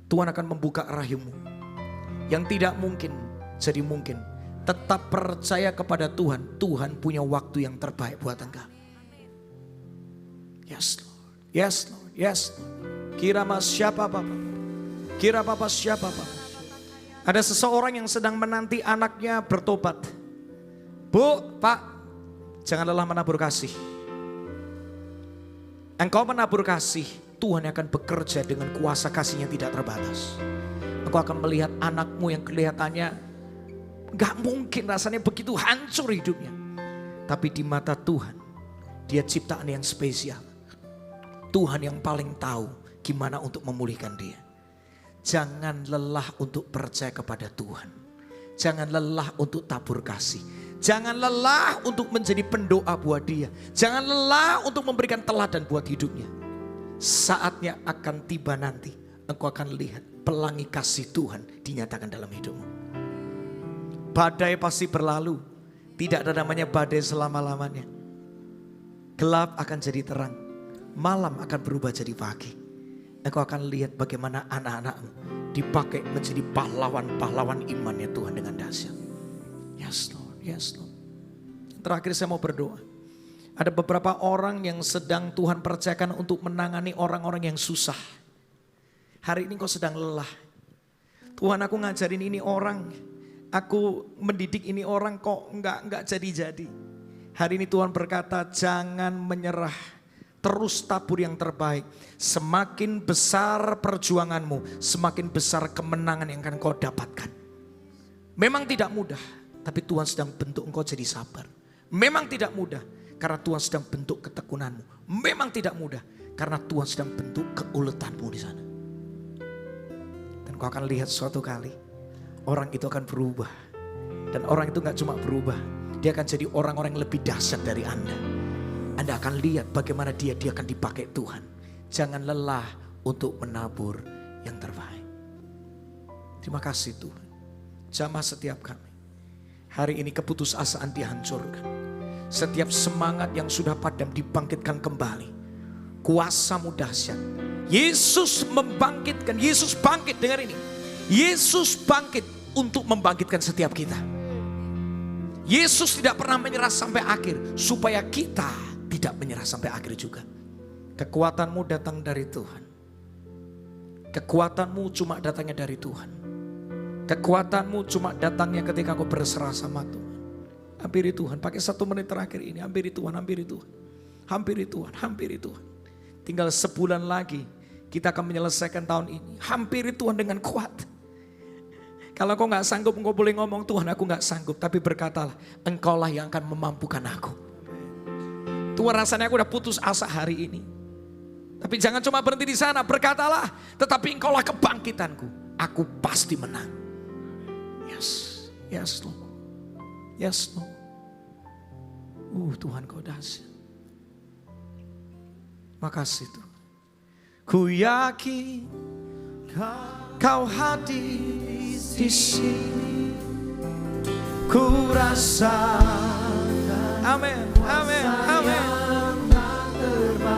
Tuhan akan membuka rahimmu. Yang tidak mungkin jadi mungkin. Tetap percaya kepada Tuhan. Tuhan punya waktu yang terbaik buat engkau. Yes Lord, yes Lord, yes Lord. Kira mas siapa Bapak? Kira Bapak siapa Bapak? Ada seseorang yang sedang menanti anaknya bertobat. Bu, Pak, jangan lelah menabur kasih. Engkau menabur kasih, Tuhan akan bekerja dengan kuasa kasih yang tidak terbatas. Engkau akan melihat anakmu yang kelihatannya gak mungkin, rasanya begitu hancur hidupnya. Tapi di mata Tuhan, dia ciptaan yang spesial. Tuhan yang paling tahu gimana untuk memulihkan dia. Jangan lelah untuk percaya kepada Tuhan. Jangan lelah untuk tabur kasih. Jangan lelah untuk menjadi pendoa buat dia. Jangan lelah untuk memberikan teladan buat hidupnya. Saatnya akan tiba nanti. Engkau akan lihat pelangi kasih Tuhan dinyatakan dalam hidupmu. Badai pasti berlalu. Tidak ada namanya badai selama-lamanya. Gelap akan jadi terang. Malam akan berubah jadi pagi. Engkau akan lihat bagaimana anak-anakmu dipakai menjadi pahlawan-pahlawan imannya Tuhan dengan dahsyat. Yes Lord, yes Lord. Terakhir saya mau berdoa. Ada beberapa orang yang sedang Tuhan percayakan untuk menangani orang-orang yang susah. Hari ini kau sedang lelah. Tuhan, aku ngajarin ini orang, aku mendidik ini orang kok enggak jadi-jadi. Hari ini Tuhan berkata, jangan menyerah. Terus tabur yang terbaik. Semakin besar perjuanganmu, semakin besar kemenangan yang akan kau dapatkan. Memang tidak mudah, tapi Tuhan sedang bentuk engkau jadi sabar. Memang tidak mudah, karena Tuhan sedang bentuk ketekunanmu. Memang tidak mudah, karena Tuhan sedang bentuk keuletanmu di sana. Dan kau akan lihat suatu kali, orang itu akan berubah. Dan orang itu gak cuma berubah, dia akan jadi orang-orang yang lebih dahsyat dari Anda. Anda akan lihat bagaimana dia akan dipakai Tuhan. Jangan lelah untuk menabur yang terbaik. Terima kasih Tuhan. Jamah setiap kami. Hari ini keputusasaan dihancurkan. Setiap semangat yang sudah padam dibangkitkan kembali. Kuasamu dahsyat. Yesus membangkitkan. Yesus bangkit, dengar ini. Yesus bangkit untuk membangkitkan setiap kita. Yesus tidak pernah menyerah sampai akhir, supaya kita tidak menyerah sampai akhir juga. Kekuatanmu datang dari Tuhan. Kekuatanmu cuma datangnya dari Tuhan. Kekuatanmu cuma datangnya ketika kau berserah sama Tuhan. Hampiri Tuhan, pakai 1 menit terakhir ini. Hampiri Tuhan, hampiri Tuhan. Hampiri Tuhan, hampiri Tuhan. Tinggal sebulan lagi kita akan menyelesaikan tahun ini. Hampiri Tuhan dengan kuat. Kalau kau gak sanggup, engkau boleh ngomong, Tuhan aku gak sanggup. Tapi berkatalah, engkaulah yang akan memampukan aku. Tuhan, rasanya aku udah putus asa hari ini. Tapi jangan cuma berhenti di sana, berkatalah, tetapi engkaulah kebangkitanku. Aku pasti menang. Yes, yes Lord. Yes Lord. Tuhan kau dahsyat. Makasih Tuhan. Ku yakin kau hadir di sini, ku rasakan. Amin, amin, amin,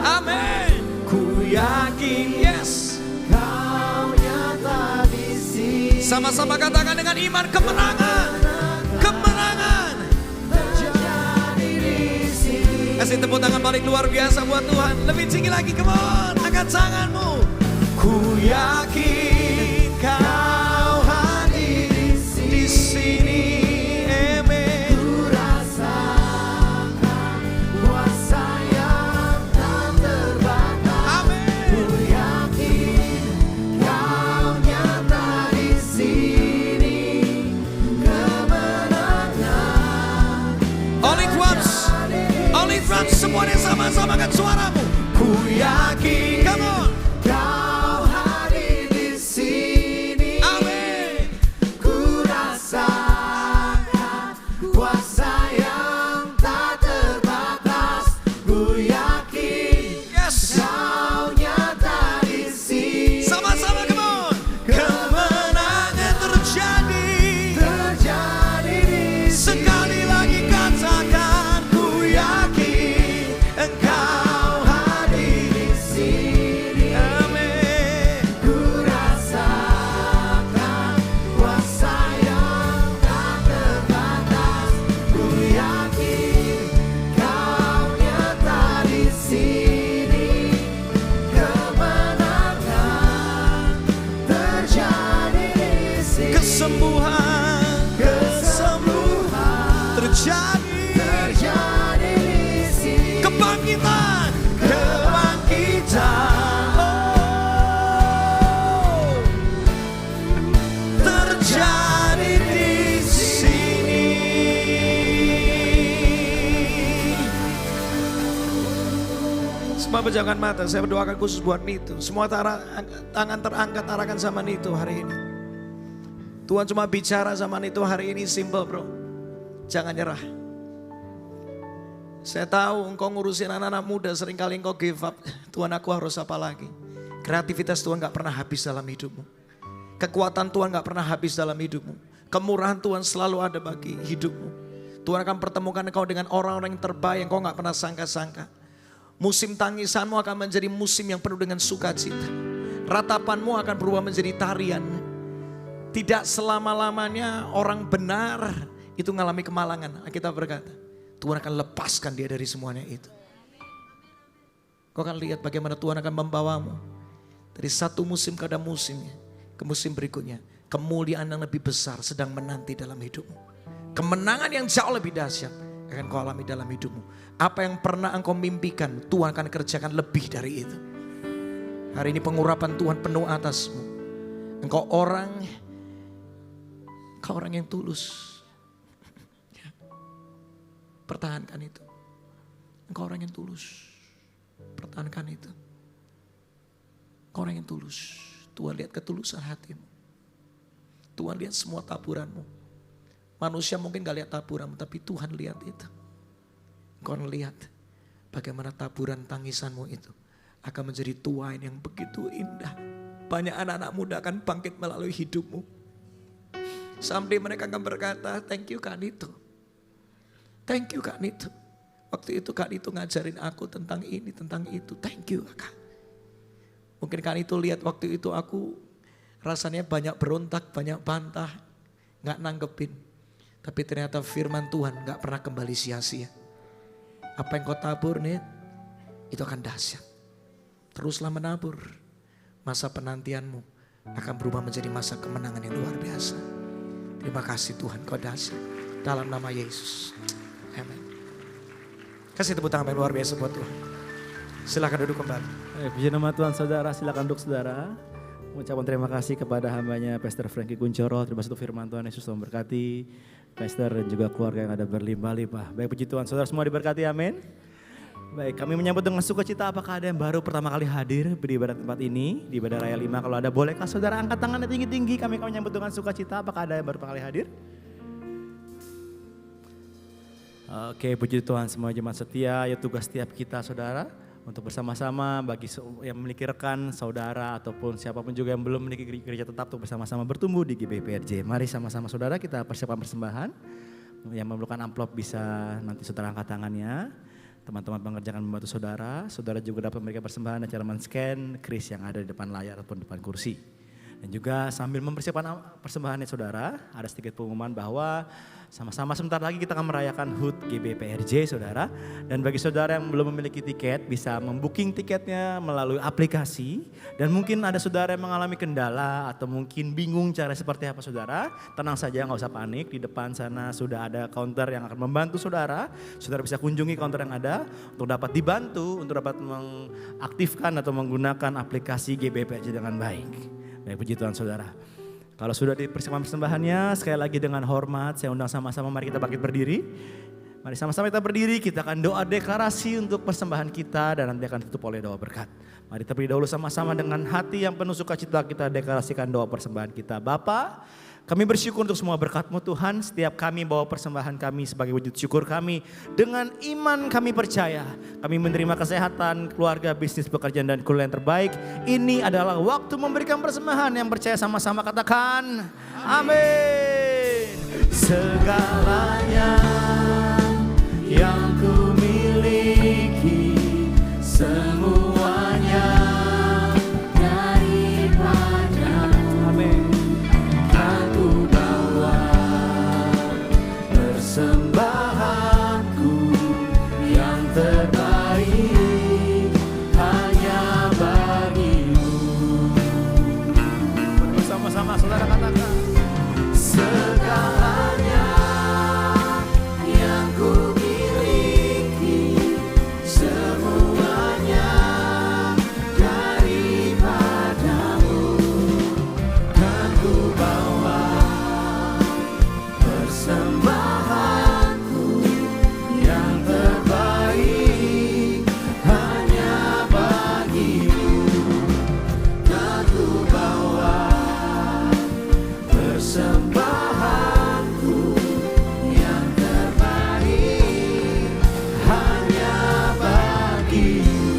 amin. Ku yakin, yes, kau nyata di sini. Sama-sama katakan dengan iman, kemenangan, kemenangan terjadi di sini. Kasih tepuk tangan paling luar biasa buat Tuhan. Lebih tinggi lagi, come on, angkat tanganmu. Ku yakin kau hadir di sini, amen. Ku rasakan kuasa yang tak terbatas, amen. Ku yakin kau nyata di sini, kemenangan. Only once, semuanya sama-sama kan suaramu. Ku yakin, come on. Pejamkan mata, saya berdoakan khusus buat Nitu. Semua tangan terangkat arahkan sama Nitu hari ini. Tuhan cuma bicara sama Nitu hari ini, simple bro. Jangan nyerah. Saya tahu engkau ngurusin anak-anak muda, seringkali engkau give up. Tuhan aku harus apa lagi? Kreativitas Tuhan gak pernah habis dalam hidupmu. Kekuatan Tuhan gak pernah habis dalam hidupmu. Kemurahan Tuhan selalu ada bagi hidupmu. Tuhan akan pertemukan engkau dengan orang-orang yang terbaik yang engkau gak pernah sangka-sangka. Musim tangisanmu akan menjadi musim yang penuh dengan sukacita. Ratapanmu akan berubah menjadi tarian. Tidak selama-lamanya orang benar itu mengalami kemalangan. Kita berkata, Tuhan akan lepaskan dia dari semuanya itu. Kau akan lihat bagaimana Tuhan akan membawamu dari satu musim ke musimnya, ke musim berikutnya. Kemuliaan yang lebih besar sedang menanti dalam hidupmu. Kemenangan yang jauh lebih dahsyat. akan kau alami dalam hidupmu. Apa yang pernah engkau mimpikan, Tuhan akan kerjakan lebih dari itu. Hari ini pengurapan Tuhan penuh atasmu. Engkau orang yang tulus. Pertahankan itu. Engkau orang yang tulus. Pertahankan itu. Engkau orang yang tulus. Tuhan lihat ketulusan hatimu. Tuhan lihat semua taburanmu. Manusia mungkin gak lihat taburanmu, tapi Tuhan lihat itu. Engkau lihat bagaimana taburan tangisanmu itu akan menjadi tuain yang begitu indah. Banyak anak-anak muda akan bangkit melalui hidupmu. Someday mereka akan berkata, thank you Kak Nito. Thank you Kak Nito. Waktu itu Kak Nito ngajarin aku tentang ini, tentang itu. Thank you Kak. Mungkin Kak Nito lihat waktu itu aku rasanya banyak berontak, banyak bantah. Gak nanggepin. Tapi ternyata firman Tuhan gak pernah kembali sia-sia. Apa yang kau tabur nih, itu akan dahsyat. Teruslah menabur. Masa penantianmu akan berubah menjadi masa kemenangan yang luar biasa. Terima kasih Tuhan, kau dahsyat. Dalam nama Yesus. Amin. Kasih tepuk tangan yang luar biasa buat Tuhan. Silakan duduk kembali. Puji nama Tuhan saudara, silakan duduk saudara. Mengucapkan terima kasih kepada hambanya Pastor Frankie Kuncoro. Terima kasih untuk firman Tuhan, Yesus memberkati. Pastor dan juga keluarga yang ada berlimpah-limpah. Baik, puji Tuhan, saudara semua diberkati, amin. Baik, kami menyambut dengan sukacita. Apakah ada yang baru pertama kali hadir di ibadah tempat ini, di ibadah Raya 5? Kalau ada, bolehkah saudara angkat tangannya tinggi-tinggi? Kami menyambut dengan sukacita. Apakah ada yang baru pertama kali hadir? Oke, puji Tuhan, semua jemaat setia. Ya, tugas setiap kita saudara untuk bersama-sama bagi yang memiliki rekan, saudara ataupun siapapun juga yang belum memiliki gereja tetap untuk bersama-sama bertumbuh di GBI PRJ. Mari sama-sama saudara kita persiapkan persembahan. Yang memerlukan amplop bisa nanti saudara angkat tangannya. Teman-teman pengerjaan membantu saudara. Saudara juga dapat memberikan persembahan dengan cara men-scan kris yang ada di depan layar ataupun depan kursi. Dan juga sambil mempersiapkan persembahannya saudara, ada sedikit pengumuman bahwa sama-sama sebentar lagi kita akan merayakan HUT GBI PRJ saudara. Dan bagi saudara yang belum memiliki tiket bisa membooking tiketnya melalui aplikasi. Dan mungkin ada saudara yang mengalami kendala atau mungkin bingung cara seperti apa saudara. Tenang saja, gak usah panik, di depan sana sudah ada counter yang akan membantu saudara. Saudara bisa kunjungi counter yang ada untuk dapat dibantu, untuk dapat mengaktifkan atau menggunakan aplikasi GBI PRJ dengan baik. Baik, puji Tuhan saudara. Kalau sudah dipersiapkan persembahannya, sekali lagi dengan hormat saya undang sama-sama, mari kita bangkit berdiri. Mari sama-sama kita berdiri, kita akan doa deklarasi untuk persembahan kita dan nanti akan ditutup oleh doa berkat. Mari terlebih dahulu sama-sama dengan hati yang penuh sukacita kita deklarasikan doa persembahan kita. Bapa, kami bersyukur untuk semua berkat-Mu Tuhan. Setiap kami bawa persembahan kami sebagai wujud syukur kami. Dengan iman kami percaya. Kami menerima kesehatan, keluarga, bisnis, pekerjaan dan kuliah yang terbaik. Ini adalah waktu memberikan persembahan. Yang percaya sama-sama katakan amin. Segalanya yang ku miliki, semuanya daripada-Mu. Amin. Aku bawa persembahanku yang terbaik hanya bagi-Mu. Bersama-sama saudara katakan segalanya yang ku miliki, semuanya daripada-Mu. Kan ku bawa persembahanku yang terbaik hanya bagi-Mu. Kan ku bawa persembahanku yang terbaik hanya bagi-Mu.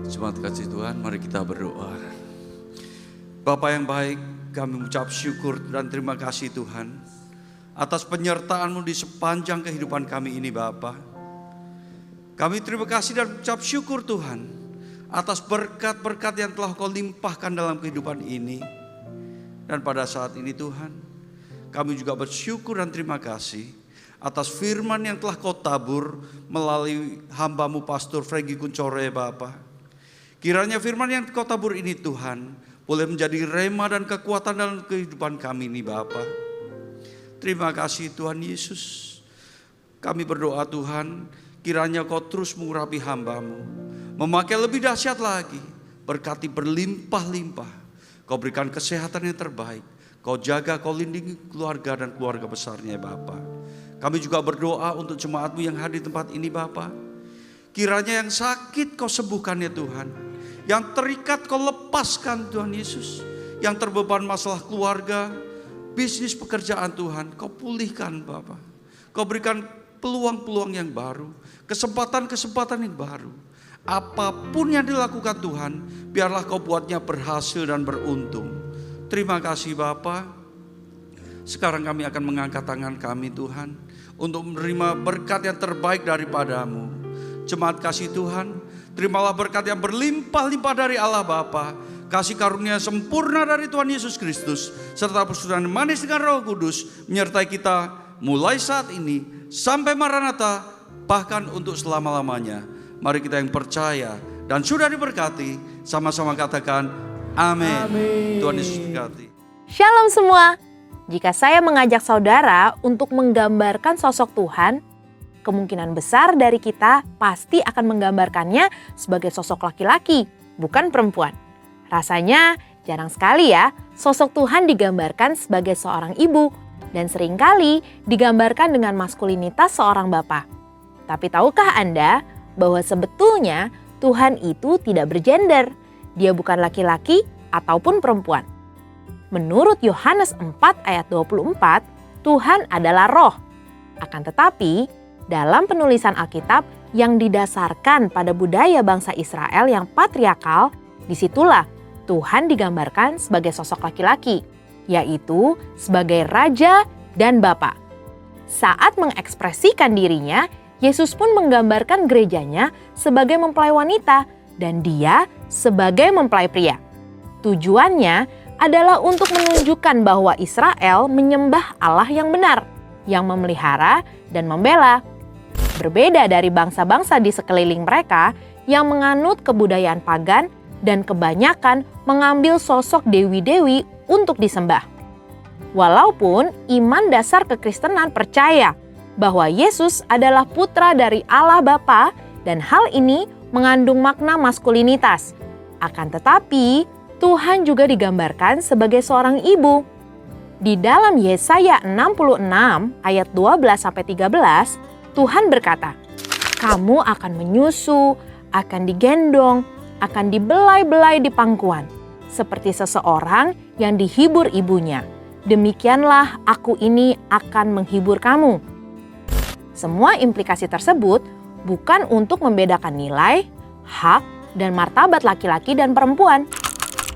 Jemaat kasih Tuhan, mari kita berdoa. Bapa yang baik, kami mengucap syukur dan terima kasih Tuhan atas penyertaan-Mu di sepanjang kehidupan kami ini Bapa. Kami terima kasih dan mengucap syukur Tuhan atas berkat-berkat yang telah Kau limpahkan dalam kehidupan ini. Dan pada saat ini Tuhan, kami juga bersyukur dan terima kasih atas firman yang telah Kau tabur melalui hamba-Mu Pastor Frankie Kuncoro Bapa. Kiranya firman yang Kau tabur ini Tuhan boleh menjadi rema dan kekuatan dalam kehidupan kami ini Bapa. Terima kasih Tuhan Yesus. Kami berdoa Tuhan, kiranya Kau terus mengurapi hamba-Mu, memakai lebih dahsyat lagi, berkati berlimpah-limpah. Kau berikan kesehatan yang terbaik, Kau jaga, Kau lindungi keluarga dan keluarga besarnya Bapa. Kami juga berdoa untuk jemaat-Mu yang hadir di tempat ini Bapa. Kiranya yang sakit Kau sembuhkan ya Tuhan, yang terikat Kau lepaskan Tuhan Yesus, yang terbeban masalah keluarga, bisnis, pekerjaan Tuhan, Kau pulihkan Bapa. Kau berikan peluang-peluang yang baru, kesempatan-kesempatan yang baru. Apapun yang dilakukan Tuhan, biarlah Kau buatnya berhasil dan beruntung. Terima kasih Bapa. Sekarang kami akan mengangkat tangan kami Tuhan, untuk menerima berkat yang terbaik daripada-Mu. Jemaat kasih Tuhan, terimalah berkat yang berlimpah-limpah dari Allah Bapa, kasih karunia sempurna dari Tuhan Yesus Kristus, serta persekutuan manis dengan Roh Kudus menyertai kita mulai saat ini sampai Maranatha, bahkan untuk selama-lamanya. Mari kita yang percaya dan sudah diberkati, sama-sama katakan amin. Tuhan Yesus berkati. Shalom semua. Jika saya mengajak saudara untuk menggambarkan sosok Tuhan, kemungkinan besar dari kita pasti akan menggambarkannya sebagai sosok laki-laki, bukan perempuan. Rasanya jarang sekali ya sosok Tuhan digambarkan sebagai seorang ibu, dan seringkali digambarkan dengan maskulinitas seorang bapa. Tapi tahukah Anda bahwa sebetulnya Tuhan itu tidak bergender. Dia bukan laki-laki ataupun perempuan. Menurut Yohanes 4 ayat 24, Tuhan adalah roh. Akan tetapi, dalam penulisan Alkitab yang didasarkan pada budaya bangsa Israel yang patriarkal, disitulah Tuhan digambarkan sebagai sosok laki-laki, yaitu sebagai raja dan bapa. Saat mengekspresikan dirinya, Yesus pun menggambarkan gerejanya sebagai mempelai wanita dan dia sebagai mempelai pria. Tujuannya adalah untuk menunjukkan bahwa Israel menyembah Allah yang benar, yang memelihara dan membela. Berbeda dari bangsa-bangsa di sekeliling mereka yang menganut kebudayaan pagan dan kebanyakan mengambil sosok dewi-dewi untuk disembah. Walaupun iman dasar kekristenan percaya bahwa Yesus adalah putra dari Allah Bapa dan hal ini mengandung makna maskulinitas. Akan tetapi, Tuhan juga digambarkan sebagai seorang ibu. Di dalam Yesaya 66 ayat 12-13, Tuhan berkata, "Kamu akan menyusu, akan digendong, akan dibelai-belai di pangkuan, seperti seseorang yang dihibur ibunya. Demikianlah aku ini akan menghibur kamu." Semua implikasi tersebut bukan untuk membedakan nilai, hak, dan martabat laki-laki dan perempuan.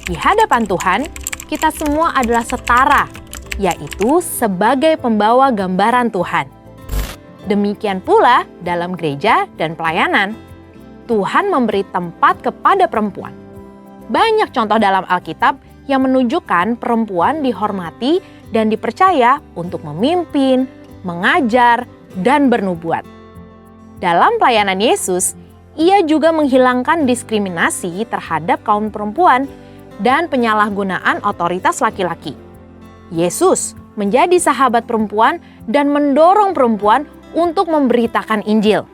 Di hadapan Tuhan, kita semua adalah setara, yaitu sebagai pembawa gambaran Tuhan. Demikian pula dalam gereja dan pelayanan, Tuhan memberi tempat kepada perempuan. Banyak contoh dalam Alkitab yang menunjukkan perempuan dihormati dan dipercaya untuk memimpin, mengajar, dan bernubuat. Dalam pelayanan Yesus, Ia juga menghilangkan diskriminasi terhadap kaum perempuan dan penyalahgunaan otoritas laki-laki. Yesus menjadi sahabat perempuan dan mendorong perempuan untuk memberitakan Injil.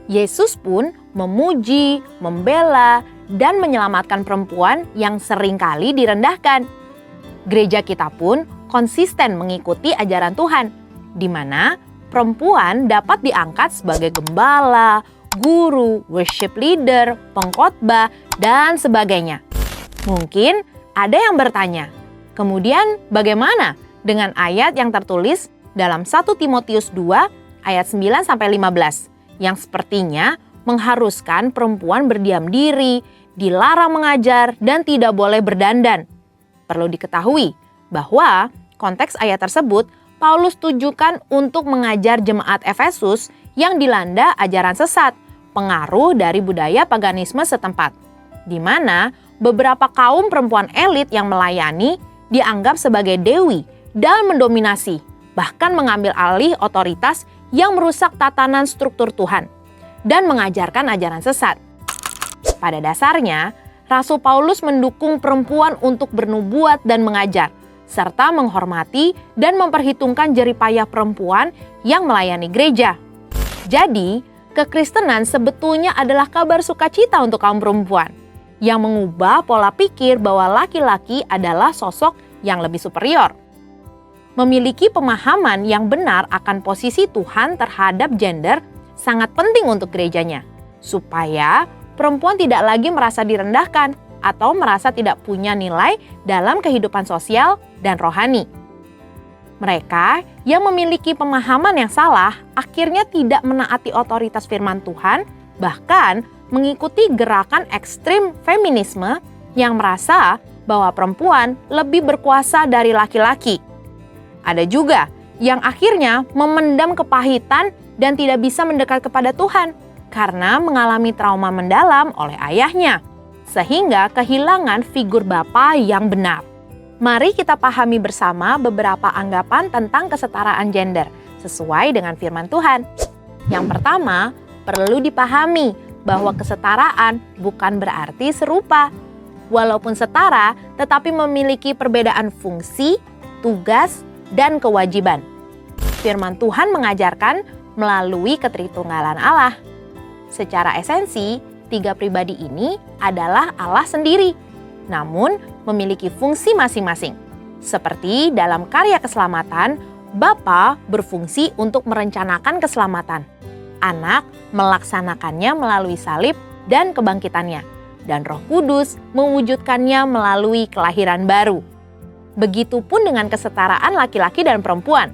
Yesus pun memuji, membela, dan menyelamatkan perempuan yang seringkali direndahkan. Gereja kita pun konsisten mengikuti ajaran Tuhan, di mana perempuan dapat diangkat sebagai gembala, guru, worship leader, pengkhotbah, dan sebagainya. Mungkin ada yang bertanya, kemudian bagaimana dengan ayat yang tertulis dalam 1 Timotius 2 ayat 9-15 yang sepertinya mengharuskan perempuan berdiam diri, dilarang mengajar, dan tidak boleh berdandan. Perlu diketahui bahwa konteks ayat tersebut Paulus tujukan untuk mengajar jemaat Efesus yang dilanda ajaran sesat, pengaruh dari budaya paganisme setempat, di mana beberapa kaum perempuan elit yang melayani dianggap sebagai dewi dan mendominasi, bahkan mengambil alih otoritas yang merusak tatanan struktur Tuhan dan mengajarkan ajaran sesat. Pada dasarnya, Rasul Paulus mendukung perempuan untuk bernubuat dan mengajar, serta menghormati dan memperhitungkan jeripayah perempuan yang melayani gereja. Jadi, kekristenan sebetulnya adalah kabar sukacita untuk kaum perempuan yang mengubah pola pikir bahwa laki-laki adalah sosok yang lebih superior. Memiliki pemahaman yang benar akan posisi Tuhan terhadap gender sangat penting untuk gerejanya, supaya perempuan tidak lagi merasa direndahkan atau merasa tidak punya nilai dalam kehidupan sosial dan rohani. Mereka yang memiliki pemahaman yang salah akhirnya tidak menaati otoritas firman Tuhan, bahkan mengikuti gerakan ekstrim feminisme yang merasa bahwa perempuan lebih berkuasa dari laki-laki. Ada juga yang akhirnya memendam kepahitan dan tidak bisa mendekat kepada Tuhan karena mengalami trauma mendalam oleh ayahnya, sehingga kehilangan figur bapa yang benar. Mari kita pahami bersama beberapa anggapan tentang kesetaraan gender sesuai dengan firman Tuhan. Yang pertama, perlu dipahami bahwa kesetaraan bukan berarti serupa. Walaupun setara, tetapi memiliki perbedaan fungsi, tugas, dan kewajiban. Firman Tuhan mengajarkan melalui ketritunggalan Allah. Secara esensi, tiga pribadi ini adalah Allah sendiri, namun memiliki fungsi masing-masing. Seperti dalam karya keselamatan, Bapa berfungsi untuk merencanakan keselamatan. Anak melaksanakannya melalui salib dan kebangkitannya, dan Roh Kudus mewujudkannya melalui kelahiran baru. Begitupun dengan kesetaraan laki-laki dan perempuan.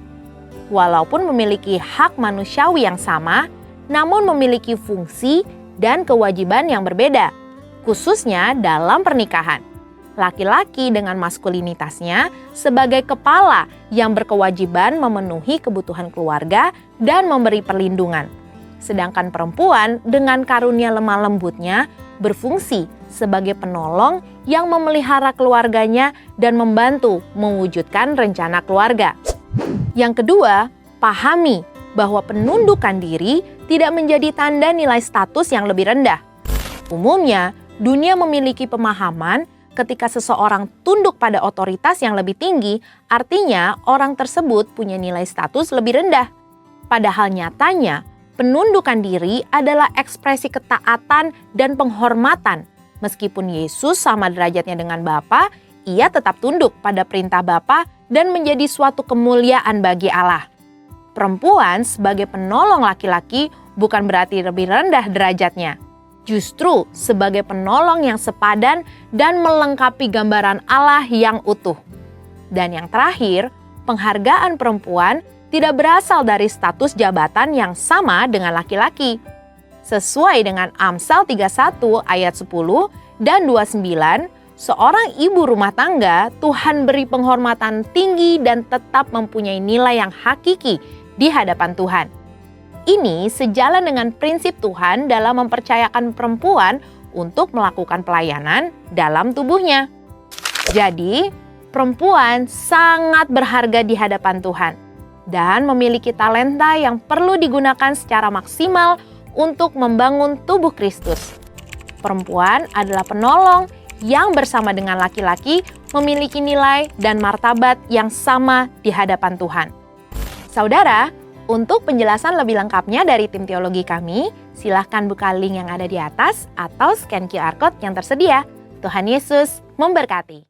Walaupun memiliki hak manusiawi yang sama, namun memiliki fungsi dan kewajiban yang berbeda, khususnya dalam pernikahan. Laki-laki dengan maskulinitasnya sebagai kepala yang berkewajiban memenuhi kebutuhan keluarga dan memberi perlindungan. Sedangkan perempuan dengan karunia lemah lembutnya berfungsi sebagai penolong yang memelihara keluarganya dan membantu mewujudkan rencana keluarga. Yang kedua, pahami bahwa penundukan diri tidak menjadi tanda nilai status yang lebih rendah. Umumnya, dunia memiliki pemahaman ketika seseorang tunduk pada otoritas yang lebih tinggi, artinya orang tersebut punya nilai status lebih rendah. Padahal nyatanya, penundukan diri adalah ekspresi ketaatan dan penghormatan. Meskipun Yesus sama derajatnya dengan Bapa, ia tetap tunduk pada perintah Bapa dan menjadi suatu kemuliaan bagi Allah. Perempuan sebagai penolong laki-laki bukan berarti lebih rendah derajatnya. Justru sebagai penolong yang sepadan dan melengkapi gambaran Allah yang utuh. Dan yang terakhir, penghargaan perempuan tidak berasal dari status jabatan yang sama dengan laki-laki. Sesuai dengan Amsal 31 ayat 10 dan 29, seorang ibu rumah tangga Tuhan beri penghormatan tinggi dan tetap mempunyai nilai yang hakiki di hadapan Tuhan. Ini sejalan dengan prinsip Tuhan dalam mempercayakan perempuan untuk melakukan pelayanan dalam tubuhnya. Jadi, perempuan sangat berharga di hadapan Tuhan dan memiliki talenta yang perlu digunakan secara maksimal untuk membangun tubuh Kristus. Perempuan adalah penolong yang bersama dengan laki-laki memiliki nilai dan martabat yang sama di hadapan Tuhan. Saudara, untuk penjelasan lebih lengkapnya dari tim teologi kami, silahkan buka link yang ada di atas atau scan QR Code yang tersedia. Tuhan Yesus memberkati.